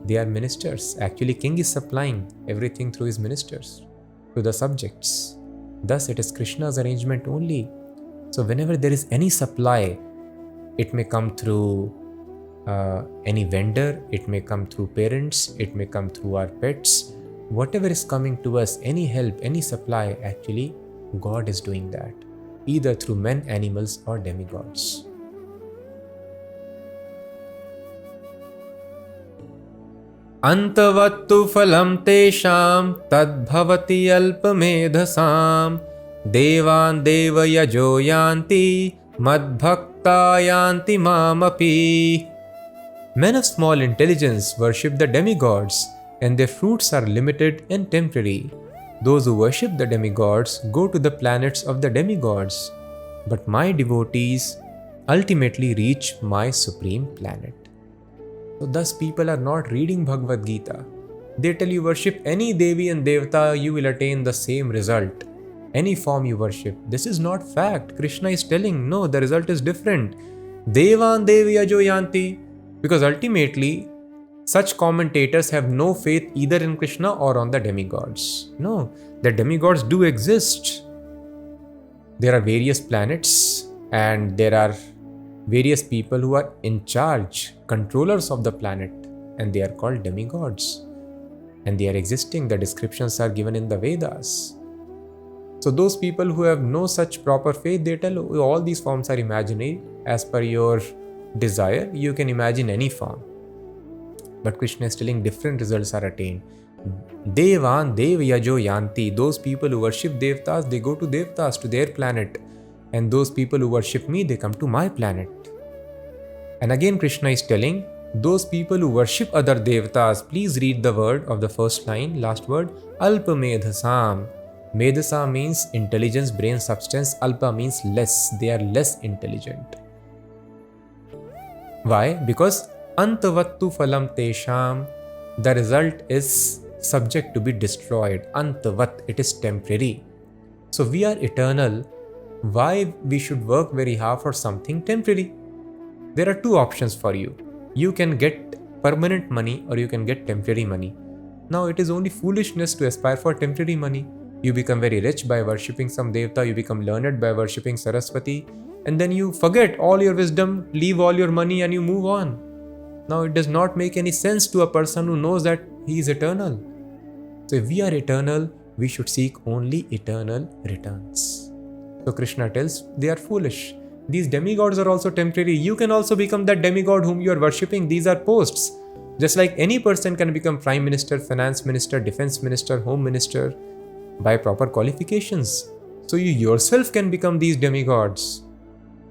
They are ministers. Actually, king is supplying everything through his ministers to the subjects. Thus, it is Krishna's arrangement only. So whenever there is any supply, it may come through any vendor, it may come through parents, it may come through our pets. Whatever is coming to us, any help, any supply, actually, God is doing that, either through men, animals, or demigods. Antavattu phalam tesham tadbhavati alpamedhasam devan deva yajo yanti madbhakta yanti mamapi. Men of small intelligence worship the demigods, and their fruits are limited and temporary. Those who worship the demigods go to the planets of the demigods, but my devotees ultimately reach my supreme planet. So thus people are not reading Bhagavad Gita. They tell you worship any Devi and Devata, you will attain the same result. Any form you worship. This is not fact. Krishna is telling, no, the result is different. Devan Devya jo yanti. Because ultimately, such commentators have no faith either in Krishna or on the demigods. No, the demigods do exist. There are various planets and there are various people who are in charge, controllers of the planet, and they are called demigods. And they are existing. The descriptions are given in the Vedas. So those people who have no such proper faith, they tell all these forms are imaginary. As per your desire, you can imagine any form. But Krishna is telling different results are attained. Devan Devyajo Yanti. Those people who worship Devtas, they go to Devtas, to their planet. And those people who worship me, they come to my planet. And again Krishna is telling, those people who worship other Devtas, please read the word of the first line, last word, Alpa Medhasam. Medhasa means intelligence, brain substance. Alpa means less. They are less intelligent. Why? Because Antavattu phalam tesham, the result is subject to be destroyed. Antavat, it is temporary. So we are eternal. Why we should work very hard for something temporary? There are two options for you. You can get permanent money or you can get temporary money. Now it is only foolishness to aspire for temporary money. You become very rich by worshipping some devta, you become learned by worshipping Saraswati, and then you forget all your wisdom, leave all your money and you move on. Now it does not make any sense to a person who knows that he is eternal. So if we are eternal, we should seek only eternal returns. So Krishna tells they are foolish. These demigods are also temporary. You can also become that demigod whom you are worshipping. These are posts. Just like any person can become prime minister, finance minister, defense minister, home minister by proper qualifications. So you yourself can become these demigods.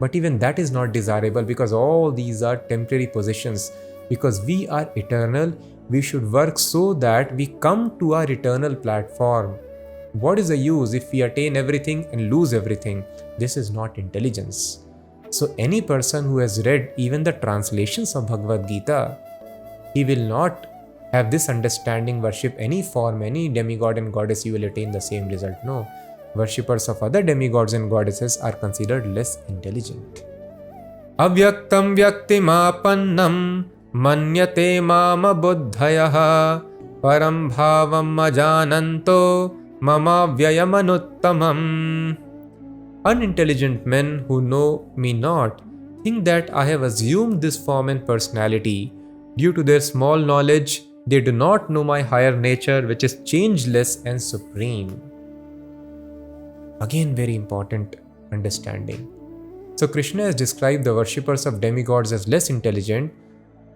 But even that is not desirable because all these are temporary positions. Because we are eternal, we should work so that we come to our eternal platform. What is the use if we attain everything and lose everything? This is not intelligence. So any person who has read even the translations of Bhagavad Gita, he will not have this understanding, worship any form, any demigod and goddess, you will attain the same result. No. Worshippers of other demigods and goddesses are considered less intelligent. Avyaktam vyaktimapannam manyate mama buddhayaha param bhavam ajananto mama vyayamanuttamam. Unintelligent men who know me not think that I have assumed this form and personality. Due to their small knowledge, they do not know my higher nature, which is changeless and supreme. Again, very important understanding. So Krishna has described the worshippers of demigods as less intelligent,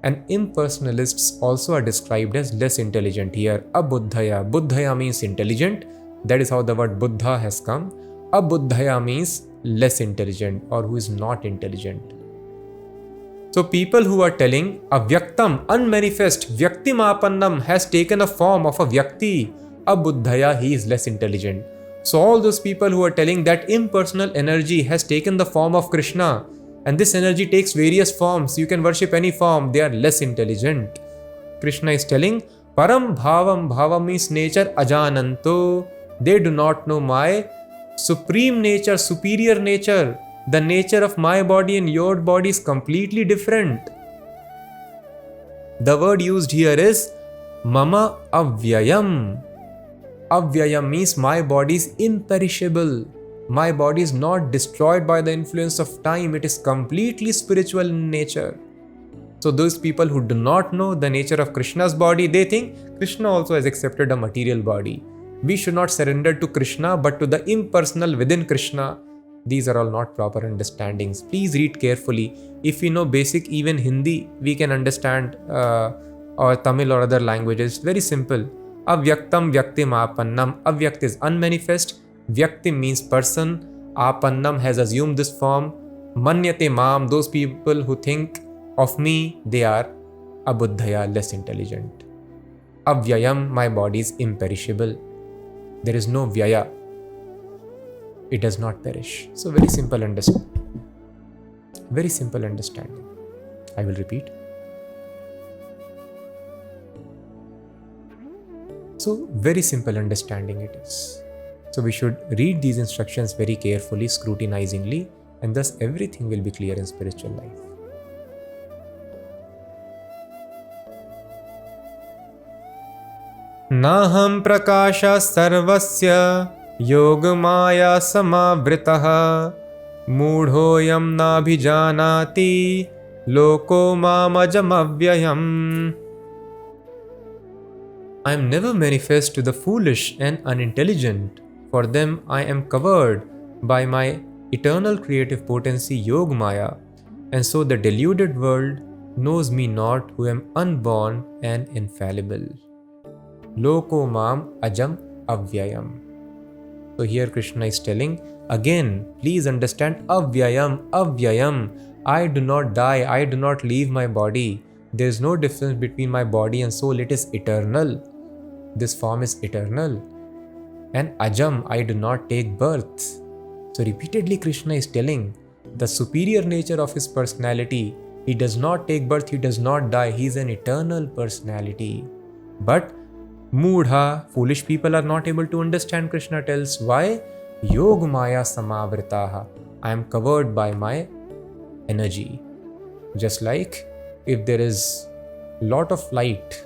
and impersonalists also are described as less intelligent here. Abuddhaya. Buddhaya means intelligent. That is how the word Buddha has come. Abuddhaya means less intelligent or who is not intelligent. So people who are telling avyaktam, unmanifest, vyaktimapannam has taken a form of a vyakti. Abuddhaya, he is less intelligent. So all those people who are telling that impersonal energy has taken the form of Krishna, and this energy takes various forms, you can worship any form, they are less intelligent. Krishna is telling param bhavam, bhavam means nature, ajananto, they do not know my supreme nature, superior nature. The nature of my body and your body is completely different. The word used here is mama avyayam. Avyayam means my body is imperishable. My body is not destroyed by the influence of time. It is completely spiritual in nature. So those people who do not know the nature of Krishna's body, they think Krishna also has accepted a material body. We should not surrender to Krishna but to the impersonal within Krishna. These are all not proper understandings. Please read carefully. If we know basic, even Hindi, we can understand or Tamil or other languages. Very simple. Avyaktam vyaktim apannam. Avyakt is unmanifest. Vyaktim means person. Apannam has assumed this form. Manyate mam, those people who think of me, they are abuddhaya, less intelligent. Avyayam, my body is imperishable. There is no vyaya. It does not perish. So very simple understanding. Very simple understanding. I will repeat. So very simple understanding it is. So we should read these instructions very carefully, scrutinizingly, and thus everything will be clear in spiritual life. Naham prakasha sarvasya yogamaya samavritah mudhoyam nabhijanati loko mamajam avyayam. I am never manifest to the foolish and unintelligent. For them I am covered by my eternal creative potency Yogamaya, and so the deluded world knows me not who am unborn and infallible. Loko mam ajam avyayam. So here Krishna is telling, again, please understand avyayam, avyayam. I do not die, I do not leave my body. There is no difference between my body and soul, it is eternal. This form is eternal. And ajam, I do not take birth. So repeatedly Krishna is telling the superior nature of his personality. He does not take birth, he does not die, he is an eternal personality. But Moodha, foolish people are not able to understand. Krishna tells why? Yogamaya samavritaha. I am covered by my energy. Just like if there is lot of light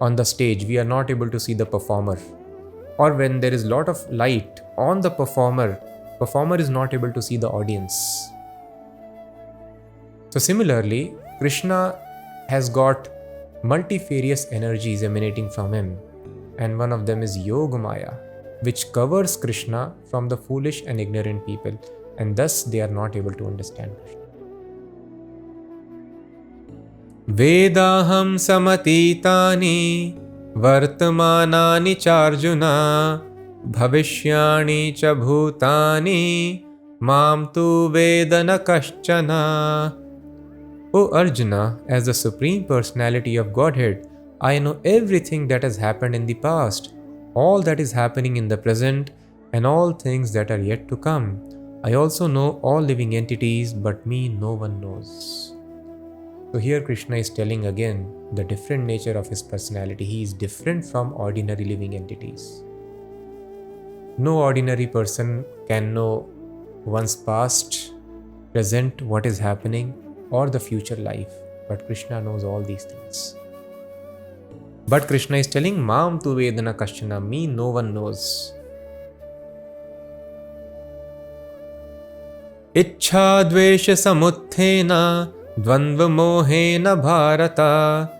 on the stage, we are not able to see the performer. Or when there is lot of light on the performer is not able to see the audience. So similarly, Krishna has got multifarious energies emanating from him, and one of them is Yoga Maya, which covers Krishna from the foolish and ignorant people, and thus they are not able to understand Krishna. Vedaham samatitani vartamanani charjuna bhavishyani cha bhutani mam tu vedana kaschana. O Arjuna, as the Supreme Personality of Godhead, I know everything that has happened in the past, all that is happening in the present, and all things that are yet to come. I also know all living entities, but me no one knows. So here Krishna is telling again the different nature of his personality. He is different from ordinary living entities. No ordinary person can know one's past, present, what is happening, or the future life. But Krishna knows all these things. But Krishna is telling, Mam tu vedana kaschana, me no one knows. Ichha dvesha samuthena dvandva mohena bharata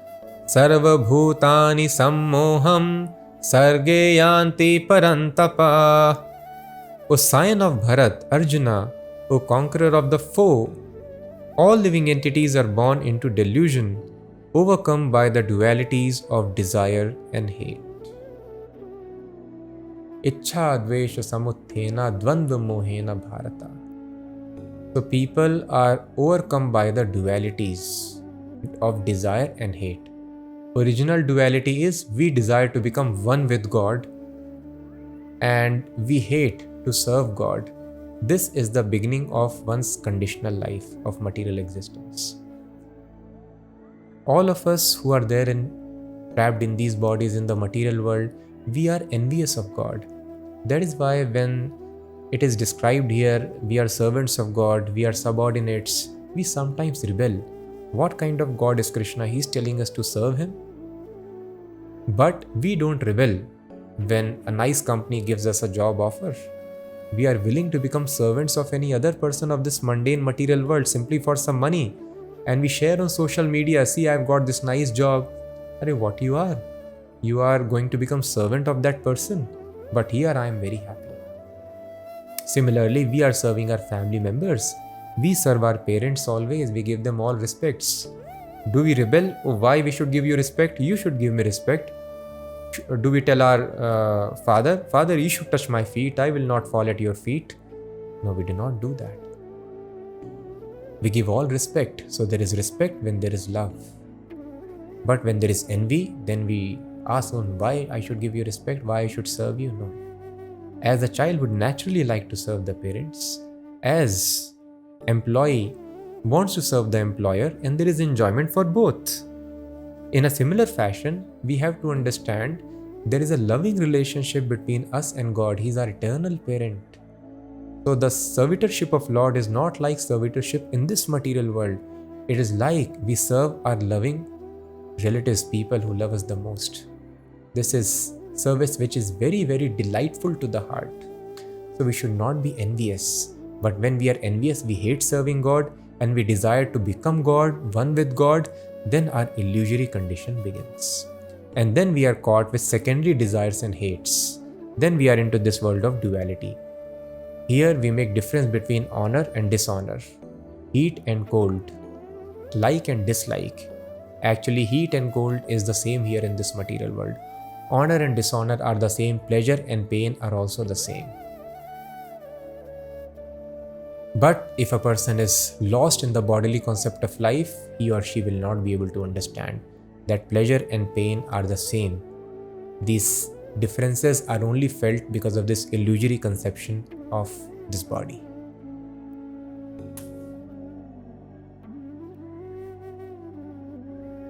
sarva bhutani sammoham sarge yanti parantapa. O scion of Bharat, Arjuna, O conqueror of the foe, all living entities are born into delusion, overcome by the dualities of desire and hate. Ichha dvesha samuthena dvandva mohena bharata. So people are overcome by the dualities of desire and hate. Original duality is we desire to become one with God and we hate to serve God. This is the beginning of one's conditional life of material existence. All of us who are there and trapped in these bodies in the material world, we are envious of God. That is why when it is described here, we are servants of God, we are subordinates, we sometimes rebel. What kind of God is Krishna? He is telling us to serve him. But we don't rebel when a nice company gives us a job offer. We are willing to become servants of any other person of this mundane material world simply for some money. And we share on social media, see, I've got this nice job. Arey, what you are? You are going to become servant of that person. But here I am very happy. Similarly, we are serving our family members. We serve our parents always. We give them all respects. Do we rebel? Oh, why we should give you respect? You should give me respect. Do we tell our Father, you should touch my feet. I will not fall at your feet. No, we do not do that. We give all respect. So there is respect when there is love. But when there is envy, then we ask why I should give you respect, why I should serve you. No. As a child would naturally like to serve the parents, as employee wants to serve the employer, and there is enjoyment for both. In a similar fashion, we have to understand there is a loving relationship between us and God. He is our eternal parent. So the servitorship of Lord is not like servitorship in this material world. It is like we serve our loving relatives, people who love us the most. This is service which is very, very delightful to the heart. So we should not be envious. But when we are envious, we hate serving God and we desire to become God, one with God, then our illusory condition begins. And then we are caught with secondary desires and hates. Then we are into this world of duality. Here we make difference between honor and dishonor, heat and cold, like and dislike. Actually, heat and cold is the same here in this material world. Honor and dishonor are the same, pleasure and pain are also the same. But if a person is lost in the bodily concept of life, he or she will not be able to understand that pleasure and pain are the same. These differences are only felt because of this illusory conception of this body.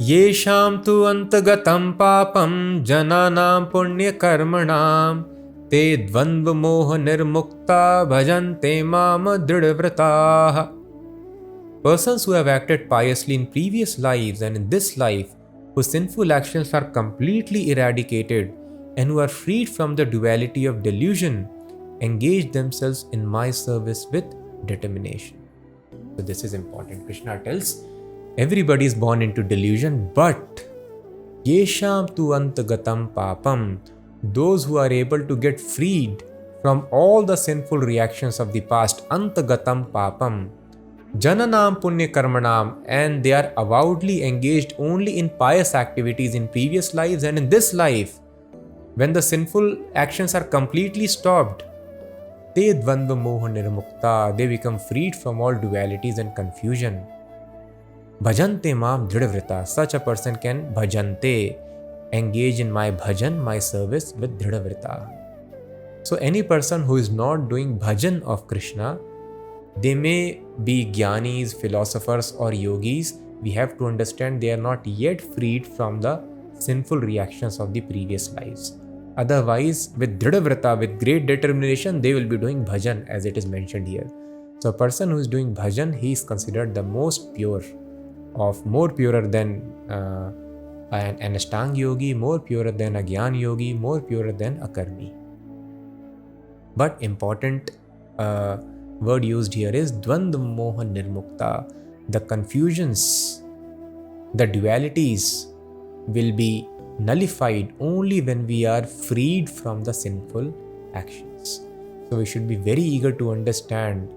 Yesham tu antagatam papam jananam punya karmanam te dvandva moha nirmukta bhajante mama dridvrataha. Persons who have acted piously in previous lives and in this life, whose sinful actions are completely eradicated and who are freed from the duality of delusion, engage themselves in my service with determination. So this is important. Krishna tells everybody is born into delusion, but yesham tu antagatam papam, those who are able to get freed from all the sinful reactions of the past, antagatam papam, jananam punya karmanam, and they are avowedly engaged only in pious activities in previous lives and in this life, when the sinful actions are completely stopped, te dvandva moha nirmukta, they become freed from all dualities and confusion. Bhajante mam dridhavrita, such a person can bhajante, engage in my bhajan, my service with dridhavrita. So any person who is not doing bhajan of Krishna, they may be jnanis, philosophers or yogis, we have to understand they are not yet freed from the sinful reactions of the previous lives. Otherwise, with dridhavrita, with great determination, they will be doing bhajan as it is mentioned here. So a person who is doing bhajan, he is considered the most pure, more purer than an Ashtanga yogi, more purer than a Gyan yogi, more purer than a Karmi. But important word used here is Dvandva Moha Nirmukta. The confusions, the dualities will be nullified only when we are freed from the sinful actions. So we should be very eager to understand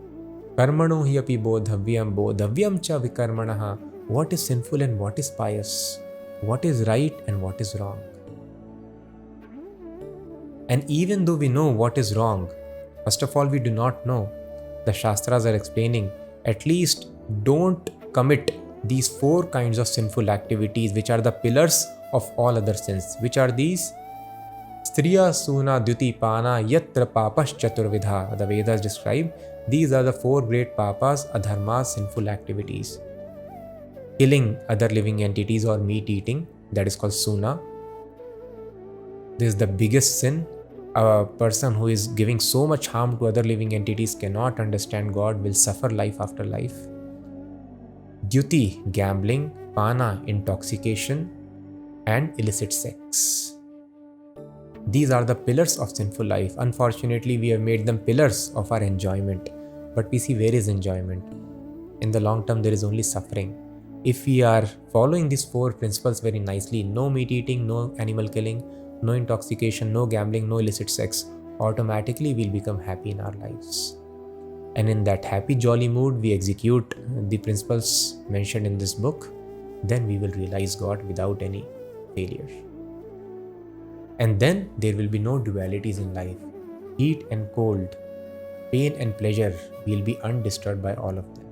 Karmano hi api bodhavyam cha vikarmanaha. What is sinful and what is pious? What is right and what is wrong? And even though we know what is wrong, first of all, we do not know. The Shastras are explaining, at least don't commit these 4 kinds of sinful activities which are the pillars of all other sins. Which are these? Striya Suna Dyuti Pana Yatra Papas Chaturvidha. The Vedas describe these are the 4 great papas, adharmas, sinful activities. Killing other living entities or meat eating, that is called Suna. This is the biggest sin. A person who is giving so much harm to other living entities cannot understand God, will suffer life after life. Dyuti, gambling. Pana, intoxication. And illicit sex. These are the pillars of sinful life. Unfortunately, we have made them pillars of our enjoyment. But we see, where is enjoyment? In the long term, there is only suffering. If we are following these 4 principles very nicely, no meat eating, no animal killing, no intoxication, no gambling, no illicit sex, automatically we'll become happy in our lives. And in that happy, jolly mood, we execute the principles mentioned in this book, then we will realize God without any failure. And then there will be no dualities in life. Heat and cold, pain and pleasure will be undisturbed by all of them.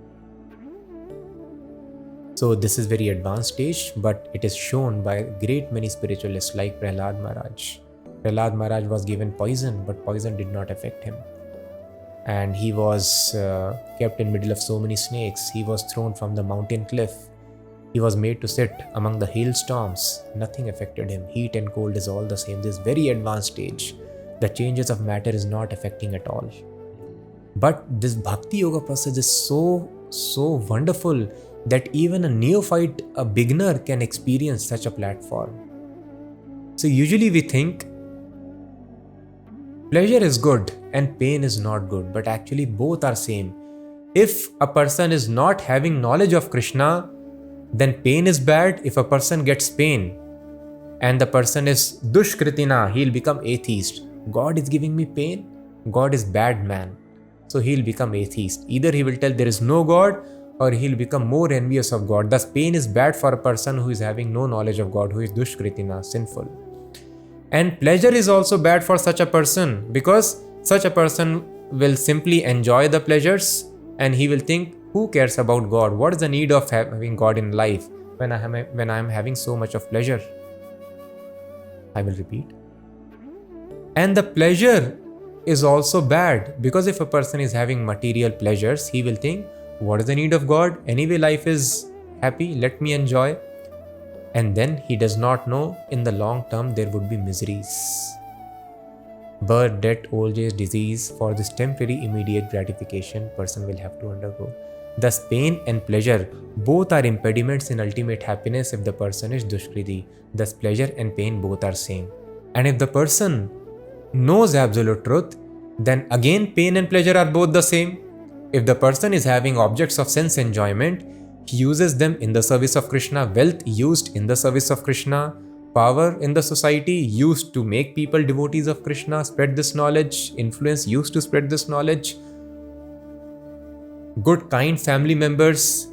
So this is very advanced stage, but it is shown by great many spiritualists like Prahlad Maharaj. Prahlad Maharaj was given poison, but poison did not affect him. And he was kept in middle of so many snakes. He was thrown from the mountain cliff. He was made to sit among the hailstorms. Nothing affected him. Heat and cold is all the same. This very advanced stage. The changes of matter is not affecting at all. But this Bhakti Yoga process is so wonderful that even a neophyte, a beginner can experience such a platform. So usually we think pleasure is good and pain is not good, but actually both are same. If a person is not having knowledge of Krishna, then pain is bad. If a person gets pain and the person is dushkritina, he'll become atheist. God is giving me pain, God is bad man. So he'll become atheist. Either he will tell there is no God, or he'll become more envious of God. Thus pain is bad for a person who is having no knowledge of God, who is dushkritina, sinful. And pleasure is also bad for such a person, because such a person will simply enjoy the pleasures and he will think, who cares about God? What is the need of having God in life when I am having so much of pleasure? I will repeat. And the pleasure is also bad, because if a person is having material pleasures, he will think, what is the need of God? Anyway, life is happy, let me enjoy. And then he does not know in the long term there would be miseries. Birth, death, old age, disease. For this temporary immediate gratification, person will have to undergo. Thus, pain and pleasure both are impediments in ultimate happiness if the person is dushkriti. Thus, pleasure and pain both are same. And if the person knows absolute truth, then again pain and pleasure are both the same. If the person is having objects of sense enjoyment, he uses them in the service of Krishna, wealth used in the service of Krishna, power in the society used to make people devotees of Krishna, spread this knowledge, influence used to spread this knowledge, good kind family members,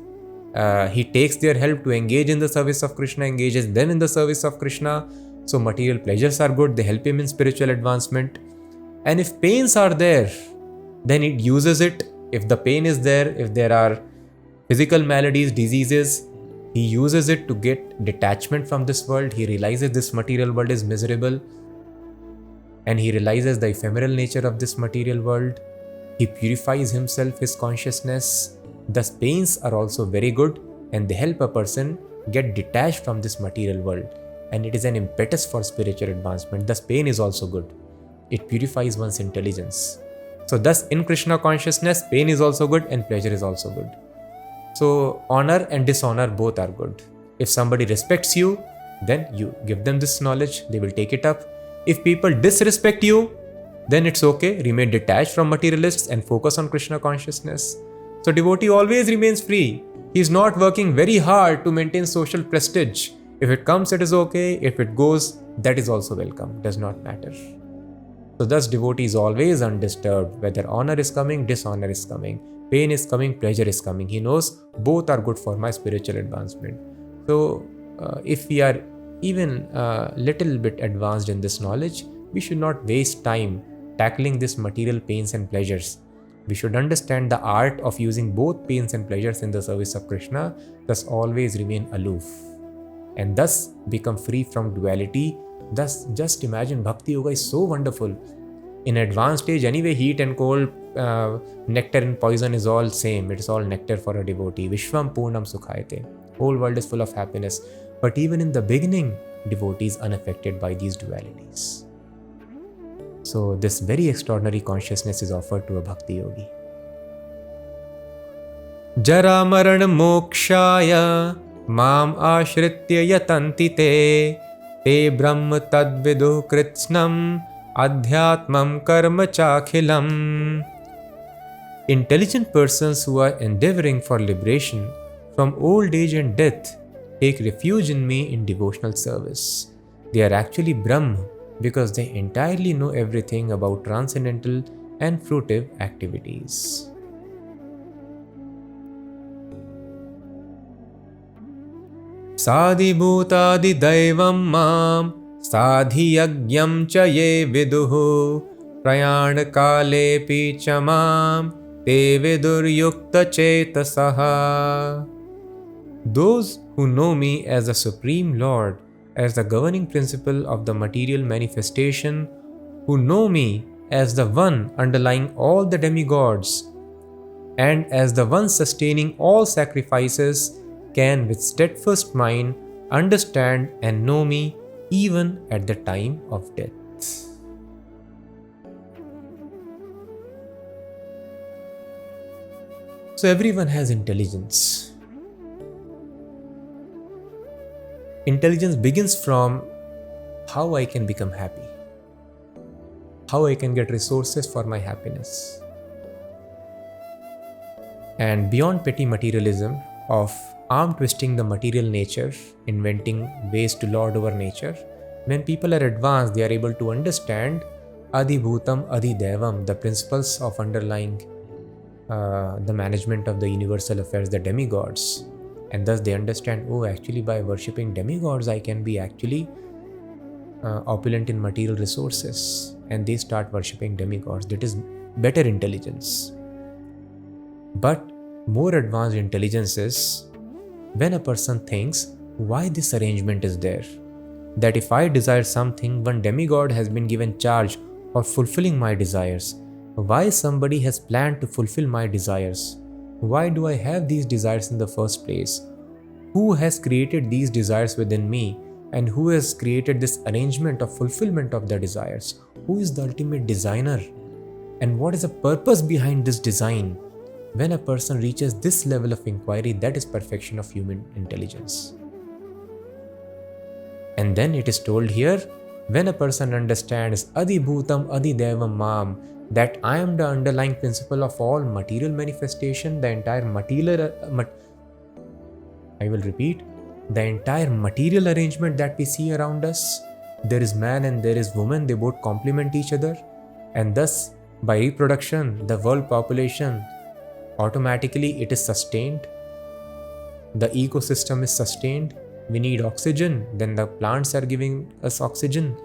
he takes their help to engage in the service of Krishna, engages them in the service of Krishna. So material pleasures are good, they help him in spiritual advancement. And if pains are there, then it uses it. If the pain is there, if there are physical maladies, diseases, he uses it to get detachment from this world. He realizes this material world is miserable, and he realizes the ephemeral nature of this material world. He purifies himself, his consciousness. Thus, pains are also very good, and they help a person get detached from this material world. And it is an impetus for spiritual advancement. Thus, pain is also good. It purifies one's intelligence. So thus, in Krishna consciousness, pain is also good and pleasure is also good. So honor and dishonor both are good. If somebody respects you, then you give them this knowledge, they will take it up. If people disrespect you, then it's okay, remain detached from materialists and focus on Krishna consciousness. So devotee always remains free. He is not working very hard to maintain social prestige. If it comes, it is okay. If it goes, that is also welcome. Does not matter. So thus devotee is always undisturbed. Whether honor is coming, dishonor is coming, pain is coming, pleasure is coming. He knows both are good for my spiritual advancement. So if we are even a little bit advanced in this knowledge, we should not waste time tackling this material pains and pleasures. We should understand the art of using both pains and pleasures in the service of Krishna, thus always remain aloof and thus become free from duality. Thus, just imagine Bhakti Yoga is so wonderful. In advanced stage, anyway, heat and cold, nectar and poison is all same. It is all nectar for a devotee. Vishwam Purnam Sukhayate. Whole world is full of happiness. But even in the beginning, devotee is unaffected by these dualities. So this very extraordinary consciousness is offered to a Bhakti Yogi. Jara Marana Mokshaya Mam Ashritya Yatanti Te Te Brahma Tadvidu Kritsnam Adhyatmam Karma Chakhilam. Intelligent persons who are endeavoring for liberation from old age and death take refuge in me in devotional service. They are actually Brahma because they entirely know everything about transcendental and fruitive activities. Sadhi bhutadi daivam mam sadhi yagyam cha ye viduhu prayana kale pi cha mam te vidur yukta chetasaha. Those who know me as the Supreme Lord, as the governing principle of the material manifestation, who know me as the one underlying all the demigods, and as the one sustaining all sacrifices, can with steadfast mind understand and know me even at the time of death. So everyone has intelligence. Intelligence begins from how I can become happy, how I can get resources for my happiness. And beyond petty materialism of arm twisting the material nature, inventing ways to lord over nature, when people are advanced, they are able to understand Adi Bhutam, Adi Devam, the principles of underlying the management of the universal affairs, the demigods. And thus they understand, oh, actually by worshipping demigods, I can be actually opulent in material resources. And they start worshipping demigods. That is better intelligence. But more advanced intelligence is when a person thinks why this arrangement is there. That if I desire something, one demigod has been given charge of fulfilling my desires. Why somebody has planned to fulfill my desires? Why do I have these desires in the first place? Who has created these desires within me? And who has created this arrangement of fulfillment of the desires? Who is the ultimate designer? And what is the purpose behind this design? When a person reaches this level of inquiry, that is perfection of human intelligence. And then it is told here, when a person understands Adi Bhutam Adi Devam Mam, that I am the underlying principle of all material manifestation, the entire material, I will repeat, the entire material arrangement that we see around us, there is man and there is woman, they both complement each other, and thus by reproduction, the world population, automatically it is sustained, the ecosystem is sustained, we need oxygen, then the plants are giving us oxygen,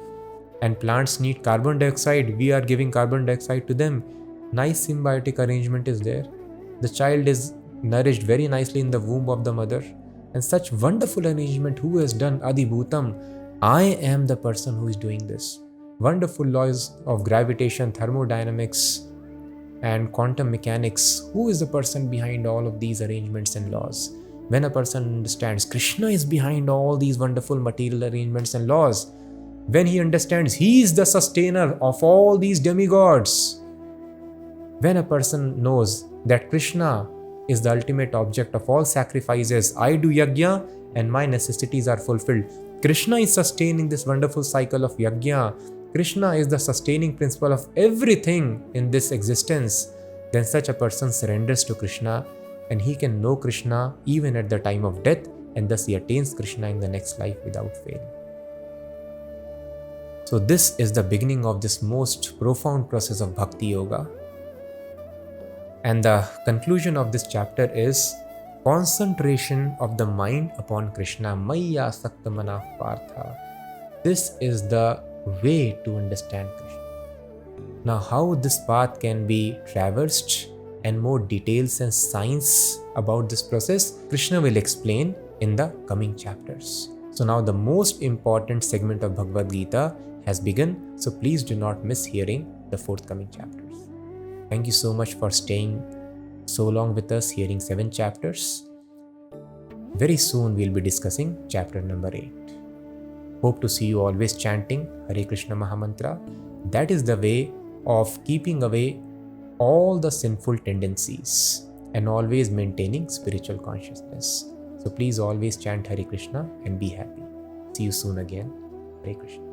and plants need carbon dioxide, we are giving carbon dioxide to them. Nice symbiotic arrangement is there. The child is nourished very nicely in the womb of the mother, and such wonderful arrangement. Who has done Adi Bhutam? I am the person who is doing this. Wonderful laws of gravitation, thermodynamics, and quantum mechanics. Who is the person behind all of these arrangements and laws? When a person understands Krishna is behind all these wonderful material arrangements and laws, when he understands he is the sustainer of all these demigods, when a person knows that Krishna is the ultimate object of all sacrifices, I do yajna and my necessities are fulfilled. Krishna is sustaining this wonderful cycle of yajna. Krishna is the sustaining principle of everything in this existence. Then such a person surrenders to Krishna, and he can know Krishna even at the time of death, and thus he attains Krishna in the next life without fail. So this is the beginning of this most profound process of Bhakti Yoga. And the conclusion of this chapter is concentration of the mind upon Krishna. Maya Saktamana Partha. This is the way to understand Krishna. Now, how this path can be traversed and more details and science about this process, Krishna will explain in the coming chapters. So now the most important segment of Bhagavad Gita has begun, so please do not miss hearing the forthcoming chapters. Thank you so much for staying so long with us, hearing 7 chapters. Very soon we'll be discussing chapter number 8. Hope to see you always chanting Hare Krishna Mahamantra. That is the way of keeping away all the sinful tendencies and always maintaining spiritual consciousness. So please always chant Hare Krishna and be happy. See you soon again. Hare Krishna.